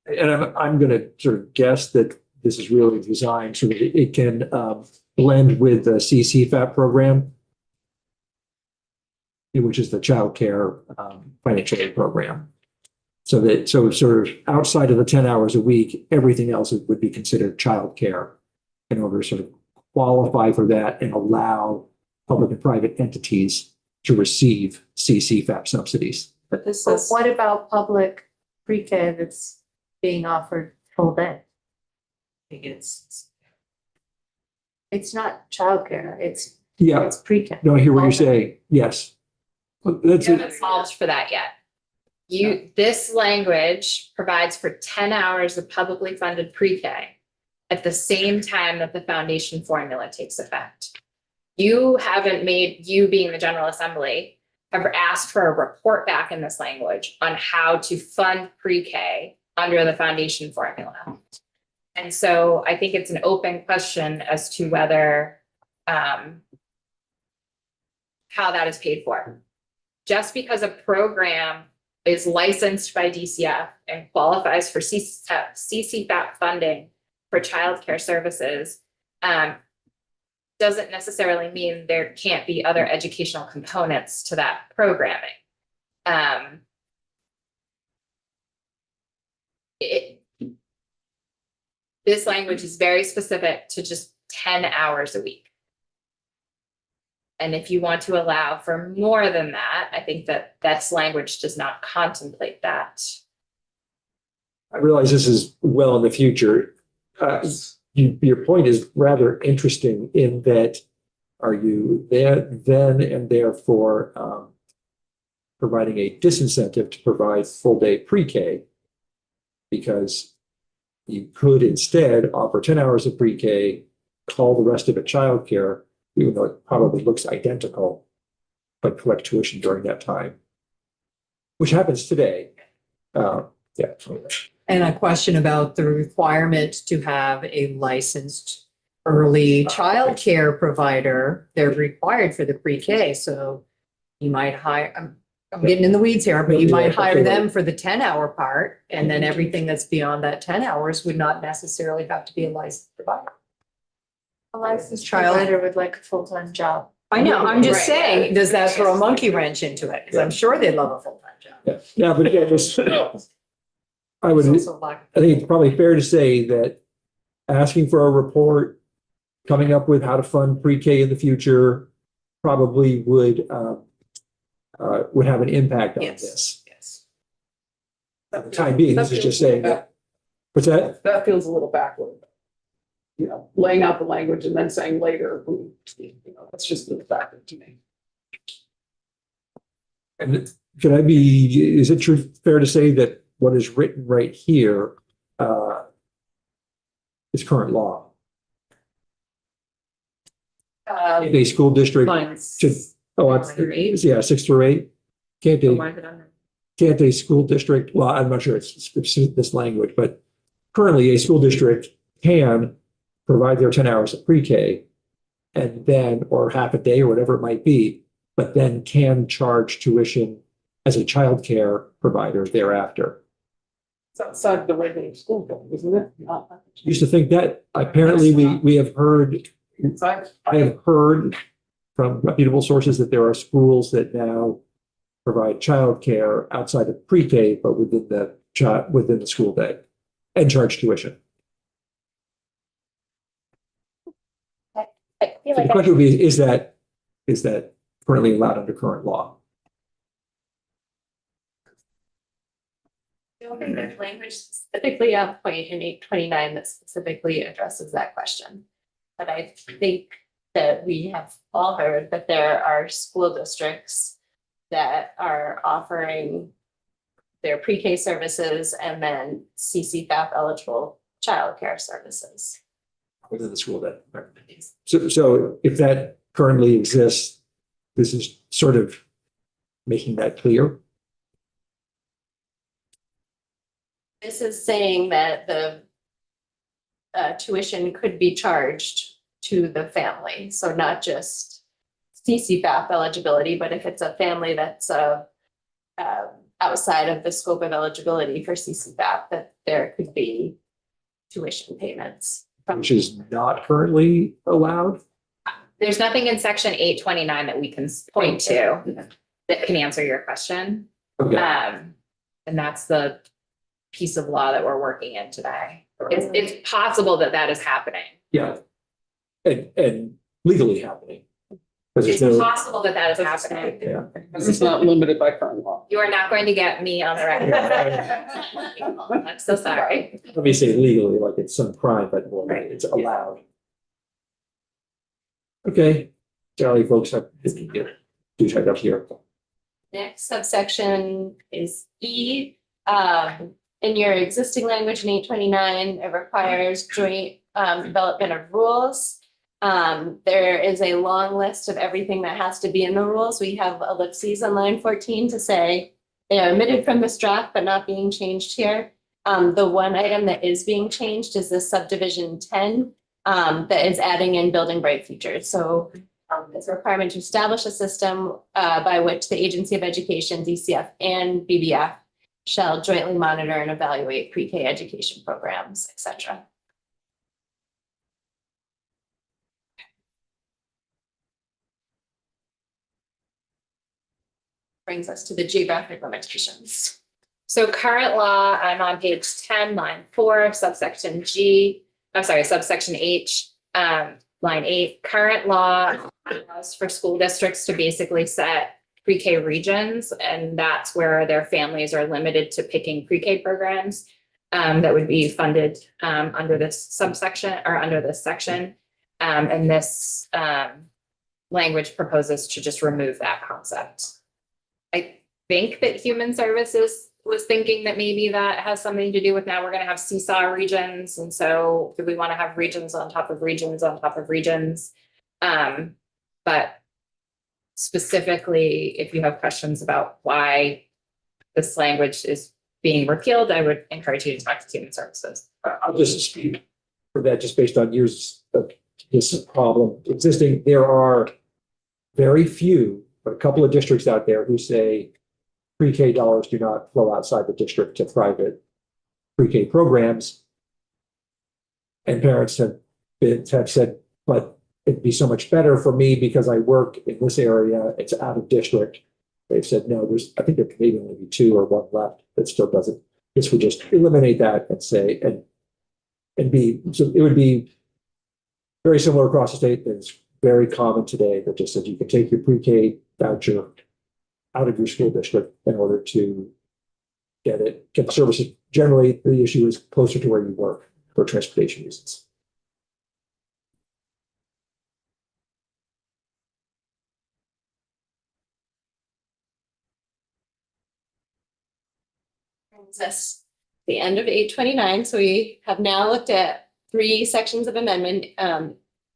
Speaker 1: And I'm going to sort of guess that this is really designed so that it can blend with the CCFAP program, which is the child care financial aid program. So sort of outside of the 10 hours a week, everything else would be considered child care in order to sort of qualify for that and allow public and private entities to receive CCFAP subsidies.
Speaker 4: But this
Speaker 8: But
Speaker 4: is,
Speaker 8: what about public pre-K that's being offered full day? It's not childcare, it's
Speaker 1: Yeah,
Speaker 8: pre-K.
Speaker 1: no, I hear what you're saying. Yes. Well, that's
Speaker 3: You
Speaker 1: it.
Speaker 3: haven't solved for that yet. This language provides for 10 hours of publicly funded pre-K at the same time that the foundation formula takes effect. You haven't made, you being the General Assembly, have asked for a report back in this language on how to fund pre-K under the foundation formula. And so I think it's an open question as to whether how that is paid for. Just because a program is licensed by DCF and qualifies for CCFAP funding for childcare services, doesn't necessarily mean there can't be other educational components to that programming. This language is very specific to just 10 hours a week. And if you want to allow for more than that, I think that this language does not contemplate that.
Speaker 1: I realize this is well in the future. Your point is rather interesting in that are you there then and therefore providing a disincentive to provide full day pre-K? Because you could instead offer 10 hours of pre-K, call the rest of it childcare, even though it probably looks identical, but collect tuition during that time, which happens today. Yeah.
Speaker 8: And a question about the requirement to have a licensed early childcare provider. They're required for the pre-K, so you might hire, I'm getting in the weeds here, but you might hire them for the 10-hour part, and then everything that's beyond that 10 hours would not necessarily have to be a licensed provider.
Speaker 4: a licensed
Speaker 8: Child-
Speaker 4: provider would like a full-time job.
Speaker 8: I know, I'm just
Speaker 3: Right.
Speaker 8: saying, does that throw a monkey wrench into it? Because I'm sure they'd love a full-time job.
Speaker 1: Yeah, yeah, but again, I would,
Speaker 8: It's also like-
Speaker 1: I think it's probably fair to say that asking for a report, coming up with how to fund pre-K in the future probably would have an impact on
Speaker 8: Yes.
Speaker 1: this.
Speaker 8: Yes.
Speaker 1: At the time being, this is just saying that. What's that?
Speaker 5: That feels a little backward. You know, laying out the language and then saying later, that's just a little backward to me.
Speaker 1: And is it fair to say that what is written right here is current law? If a school district should, yeah, 6 through 8. Can't a school district, well, I'm not sure it's this language, but currently a school district can provide their 10 hours of pre-K and then, or half a day or whatever it might be, but then can charge tuition as a childcare provider thereafter.
Speaker 5: It's outside the regular school building, isn't it?
Speaker 1: Used to think that apparently we have heard,
Speaker 5: Inside.
Speaker 1: I have heard from reputable sources that there are schools that now provide childcare outside of pre-K, but within the school day and charge tuition.
Speaker 6: I feel
Speaker 1: So the
Speaker 6: like
Speaker 1: question would be, is that currently allowed under current law?
Speaker 2: don't think there's language specifically on point in 829 that specifically addresses that question. But I think that we have all heard that there are school districts that are offering their pre-K services and then CCFAP eligible childcare services.
Speaker 1: Within the school day. So if that currently exists, this is sort of making that clear.
Speaker 2: This is saying that the tuition could be charged to the family, so not just CCFAP eligibility, but if it's a family that's outside of the scope of eligibility for CCFAP, that there could be tuition payments.
Speaker 1: Which is not currently allowed.
Speaker 3: There's nothing in section 829 that we can point to that can answer your question.
Speaker 1: Okay.
Speaker 3: And that's the piece of law that we're working in today. It's possible that that is happening.
Speaker 1: Yeah. And legally happening. Because
Speaker 3: It's
Speaker 1: there's no,
Speaker 3: possible that that is happening.
Speaker 1: yeah.
Speaker 5: This is not limited by current law.
Speaker 3: You are not going to get me on the record. I'm so sorry.
Speaker 1: Let me say legally, like it's some crime, but more like
Speaker 3: Right.
Speaker 1: it's allowed. Okay, Charlie, folks, I didn't get too tied up here.
Speaker 2: Next subsection is E. In your existing language in 829, it requires joint development of rules. There is a long list of everything that has to be in the rules. We have ellipses on line 14 to say they are omitted from this draft but not being changed here. The one item that is being changed is the subdivision 10 that is adding in building bright features. So it's a requirement to establish a system by which the Agency of Education, DCF, and BBF shall jointly monitor and evaluate pre-K education programs, et cetera. Brings us to the geographic limitations.
Speaker 3: So current law, I'm on page 10, line 4, subsection G, I'm sorry, subsection H, line 8. Current law allows for school districts to basically set pre-K regions, and that's where their families are limited to picking pre-K programs that would be funded under this subsection or under this section. And this language proposes to just remove that concept. I think that Human Services was thinking that maybe that has something to do with now we're going to have seesaw regions. And so do we want to have regions on top of regions on top of regions? But specifically, if you have questions about why this language is being repealed, I would encourage you to talk to Human Services.
Speaker 1: I'll just speak for that, just based on years of this problem existing. There are very few, but a couple of districts out there who say pre-K dollars do not flow outside the district to private pre-K programs. And parents have said, but it'd be so much better for me because I work in this area, it's out of district. They've said, no, I think there maybe only be 2 or 1 left that still doesn't. This would just eliminate that and say, so it would be very similar across the state. It's very common today that just says you can take your pre-K voucher out of your school district in order to get the services. Generally, the issue is closer to where you work for transportation reasons.
Speaker 2: Brings us the end of 829. So we have now looked at 3 sections of amendment,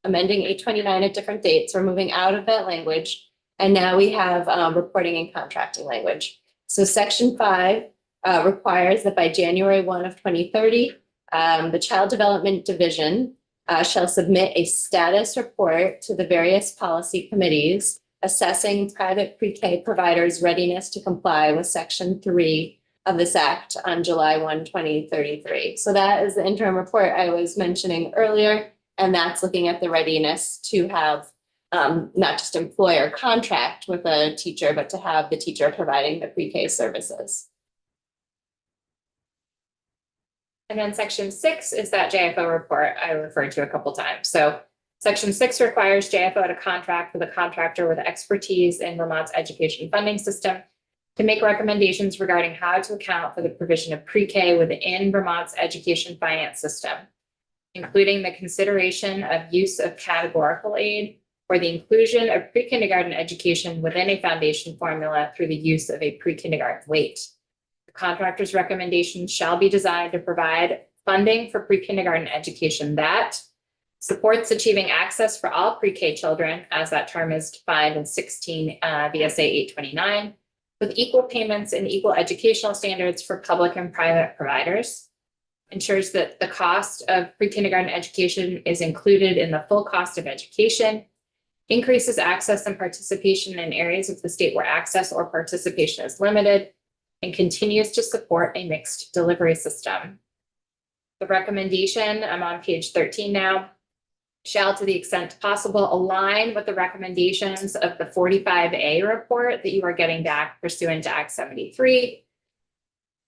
Speaker 2: amending 829 at different dates. We're moving out of that language. And now we have reporting and contracting language. So section 5 requires that by January 1 of 2030, the Child Development Division shall submit a status report to the various policy committees assessing private pre-K providers' readiness to comply with section 3 of this act on July 1, 2033. So that is the interim report I was mentioning earlier, and that's looking at the readiness to have not just employ or contract with a teacher, but to have the teacher providing the pre-K services.
Speaker 3: And then section 6 is that JFO report I referred to a couple times. So section 6 requires JFO to contract with a contractor with expertise in Vermont's education funding system to make recommendations regarding how to account for the provision of pre-K within Vermont's education finance system, including the consideration of use of categorical aid or the inclusion of pre-kindergarten education within a foundation formula through the use of a pre-kindergarten weight. The contractor's recommendations shall be designed to provide funding for pre-kindergarten education that supports achieving access for all pre-K children, as that term is defined in 16 VSA 829, with equal payments and equal educational standards for public and private providers, ensures that the cost of pre-kindergarten education is included in the full cost of education, increases access and participation in areas of the state where access or participation is limited, and continues to support a mixed delivery system. The recommendation, I'm on page 13 now, shall, to the extent possible, align with the recommendations of the 45A report that you are getting back pursuant to Act 73.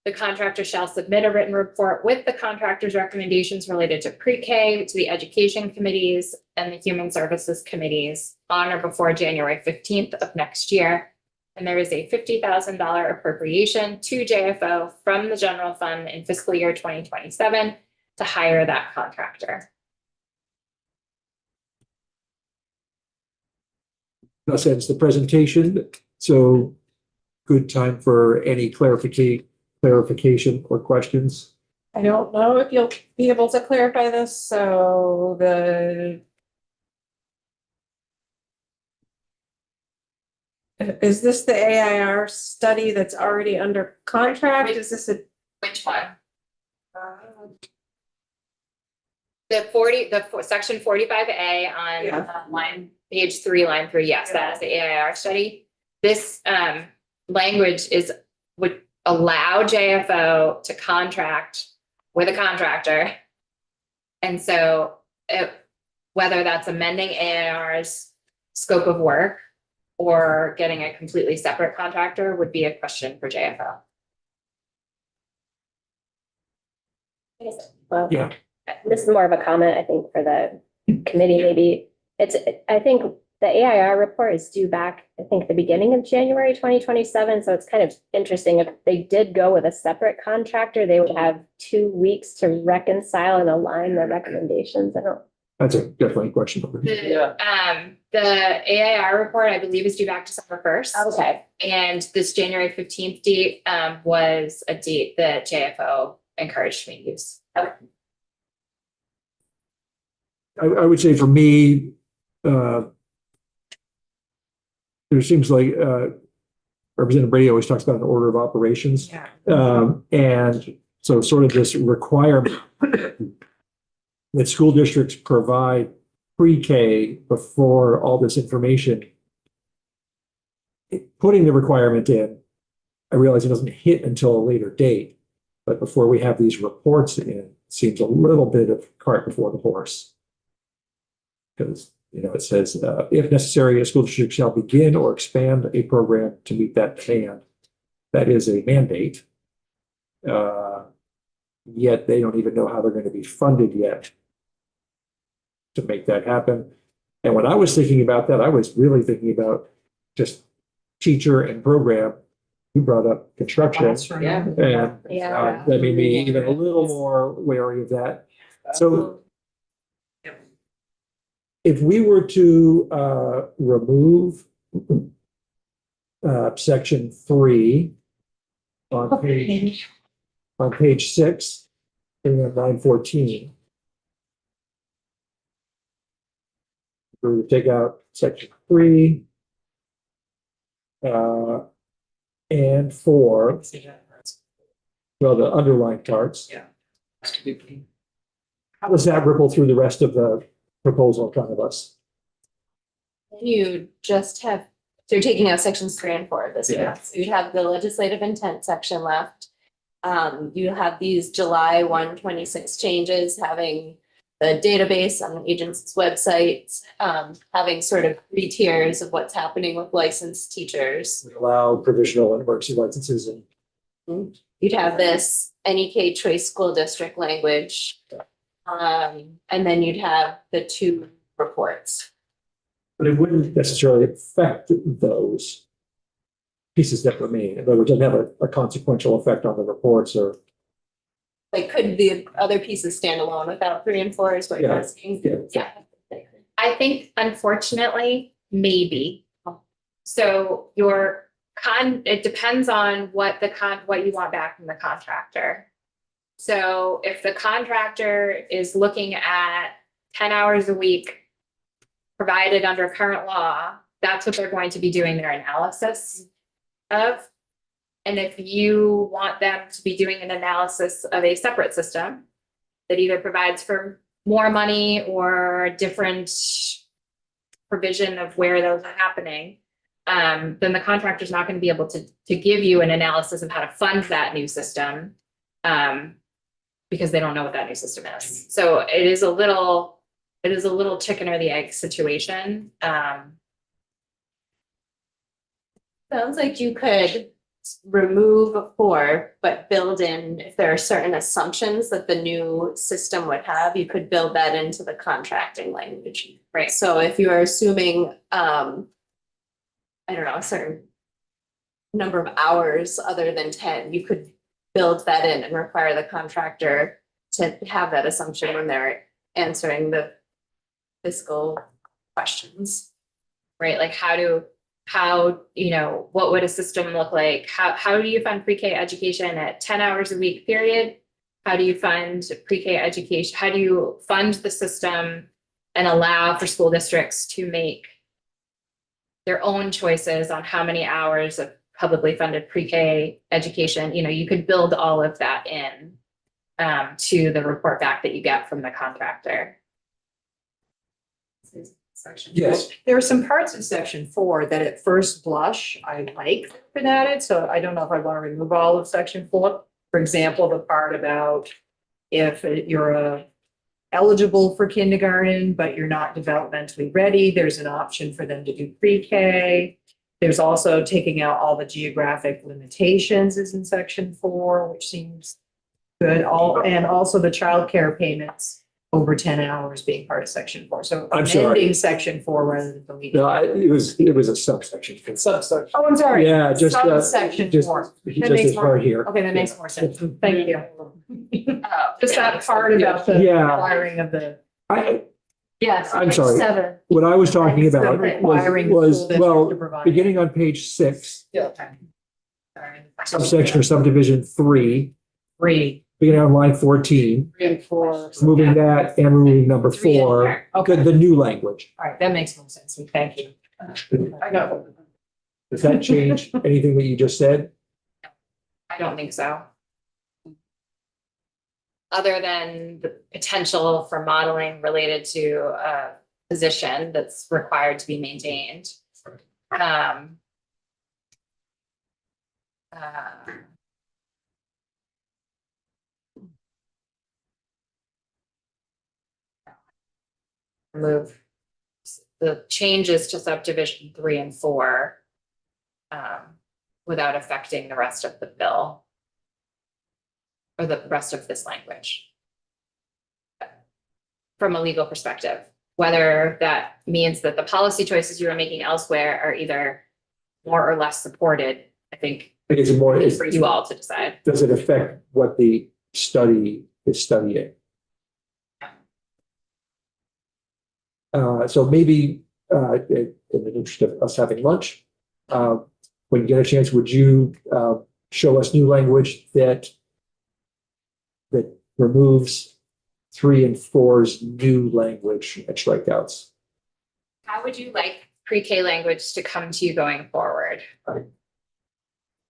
Speaker 3: The contractor shall submit a written report with the contractor's recommendations related to pre-K to the education committees and the human services committees on or before January 15th of next year. And there is a $50,000 appropriation to JFO from the general fund in fiscal year 2027 to hire that contractor.
Speaker 1: That ends the presentation. So good time for any clarification or questions.
Speaker 4: I don't know if you'll be able to clarify this, so is this the AIR study that's already under contract? Is this a?
Speaker 3: Which one?
Speaker 4: uh,
Speaker 3: Section 45A on
Speaker 4: Yeah.
Speaker 3: page 3, line 3. Yes, that is the AIR study. This language would allow JFO to contract with a contractor. And so whether that's amending AIR's scope of work or getting a completely separate contractor would be a question for JFO.
Speaker 6: Well,
Speaker 1: Yeah.
Speaker 6: this is more of a comment, I think, for the committee, maybe. I think the AIR report is due back, I think, the beginning of January 2027. So it's kind of interesting. If they did go with a separate contractor, they would have 2 weeks to reconcile and align their recommendations. I don't.
Speaker 1: That's a definitely a question. for me.
Speaker 3: The AIR report, I believe, is due back December 1st.
Speaker 6: Okay.
Speaker 3: And this January 15th date was a date that JFO encouraged me to use.
Speaker 1: I would say for me, there seems like Representative Brady always talks about an order of operations.
Speaker 4: Yeah.
Speaker 1: And so sort of this requirement that school districts provide pre-K before all this information. Putting the requirement in, I realize it doesn't hit until a later date, but before we have these reports in, seems a little bit of cart before the horse. Because, it says, if necessary, a school district shall begin or expand a program to meet that demand. That is a mandate. Yet they don't even know how they're going to be funded yet to make that happen. And when I was thinking about that, I was really thinking about just teacher and program. You brought up construction.
Speaker 8: Yeah.
Speaker 1: And
Speaker 6: Yeah.
Speaker 1: that made me even a little more wary of that. So if we were to remove section 3 on page 6 and line 14, we would take out section 3 and 4, well, the underlined parts.
Speaker 8: Yeah.
Speaker 1: How does that ripple through the rest of the proposal in front of us?
Speaker 2: You just have, so you're taking out sections 3 and 4 of this.
Speaker 1: Yeah.
Speaker 2: So you'd have the legislative intent section left. You have these July 126 changes, having the database on the agency's website, having sort of 3 tiers of what's happening with licensed teachers.
Speaker 1: We allow provisional and emergency licenses and
Speaker 2: You'd have this NEK choice school district language. And then you'd have the 2 reports.
Speaker 1: but it wouldn't necessarily affect those. pieces that remain, in other words, doesn't have a consequential effect on the reports or,
Speaker 2: Like, could the other pieces stand alone without 3 and 4 is what you're
Speaker 1: Yeah.
Speaker 2: asking?
Speaker 1: yeah.
Speaker 3: I think unfortunately, maybe. So it depends on what what you want back from the contractor. So if the contractor is looking at 10 hours a week provided under current law, that's what they're going to be doing their analysis of. And if you want them to be doing an analysis of a separate system that either provides for more money or different provision of where those are happening, then the contractor's not going to be able to give you an analysis of how to fund that new system, because they don't know what that new system is. So it is a little chicken or the egg situation.
Speaker 2: Sounds like you could remove 4, but build in, if there are certain assumptions that the new system would have, you could build that into the contracting language.
Speaker 3: Right.
Speaker 2: So if you are assuming, I don't know, a certain number of hours other than 10, you could build that in and require the contractor to have that assumption when they're answering the fiscal questions.
Speaker 3: Right? Like what would a system look like? How do you fund pre-K education at 10 hours a week period? How do you fund pre-K education? How do you fund the system and allow for school districts to make their own choices on how many hours of publicly funded pre-K education? You could build all of that in to the report back that you get from the contractor.
Speaker 1: Yes.
Speaker 8: There are some parts of section 4 that at first blush, I like been added, so I don't know if I want to remove all of section 4. For example, the part about if you're eligible for kindergarten, but you're not developmentally ready, there's an option for them to do pre-K. There's also taking out all the geographic limitations is in section 4, which seems good. And also the childcare payments over 10 hours being part of section 4. So
Speaker 1: I'm sorry.
Speaker 8: amending section 4 rather than deleting.
Speaker 1: No, it was a subsection.
Speaker 8: Subsection. Oh, I'm sorry.
Speaker 1: Yeah, just,
Speaker 8: Subsection
Speaker 1: just,
Speaker 8: 4.
Speaker 1: he
Speaker 8: That
Speaker 1: just
Speaker 8: makes
Speaker 1: is part here.
Speaker 8: Okay, that makes more sense. Thank you.
Speaker 3: Oh,
Speaker 8: Just that part about the
Speaker 1: Yeah.
Speaker 8: requiring of the.
Speaker 6: Yes.
Speaker 1: I'm sorry.
Speaker 6: 7.
Speaker 1: What I was talking
Speaker 8: Instead
Speaker 1: about
Speaker 8: of requiring the
Speaker 1: was,
Speaker 8: school district
Speaker 1: well,
Speaker 8: to provide.
Speaker 1: beginning on page 6,
Speaker 8: Sorry.
Speaker 1: subsection or subdivision 3,
Speaker 8: 3.
Speaker 1: beginning on line 14,
Speaker 8: 3 and 4.
Speaker 1: removing that and removing number 4,
Speaker 8: Okay,
Speaker 1: the new language.
Speaker 8: all right, that makes more sense. Thank you. I got it.
Speaker 1: Does that change anything that you just said?
Speaker 3: I don't think so. Other than the potential for modeling related to a position that's required to be maintained. Remove the changes to subdivision 3 and 4 without affecting the rest of the bill or the rest of this language. From a legal perspective, whether that means that the policy choices you are making elsewhere are either more or less supported, I think
Speaker 1: I think it's more,
Speaker 3: it's for you all to decide.
Speaker 1: does it affect what the study is studying? So maybe, in the interest of us having lunch, when you get a chance, would you show us new language that removes 3 and 4's new language and strikeouts?
Speaker 3: How would you like pre-K language to come to you going forward?
Speaker 1: I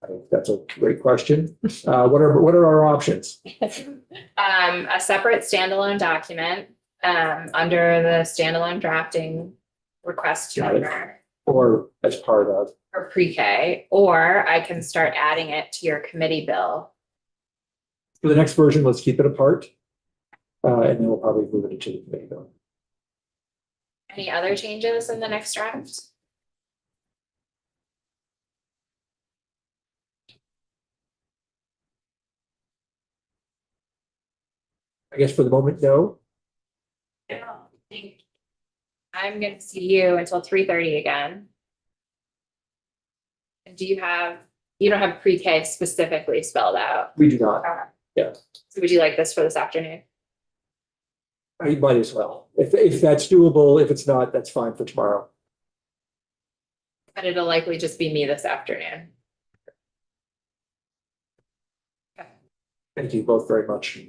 Speaker 1: think that's a great question. What are our options?
Speaker 3: A separate standalone document under the standalone drafting request
Speaker 1: Got it.
Speaker 3: number
Speaker 1: Or as part of?
Speaker 3: for pre-K, or I can start adding it to your committee bill.
Speaker 1: For the next version, let's keep it apart. And then we'll probably move it into the committee bill.
Speaker 3: Any other changes in the next draft?
Speaker 1: I guess for the moment, no.
Speaker 3: I'm gonna see you until 3:30 again. you don't have pre-K specifically spelled out.
Speaker 1: We do not.
Speaker 3: So would you like this for this afternoon?
Speaker 1: You might as well. If that's doable, if it's not, that's fine for tomorrow.
Speaker 3: But it'll likely just be me this afternoon.
Speaker 1: Thank you both very much.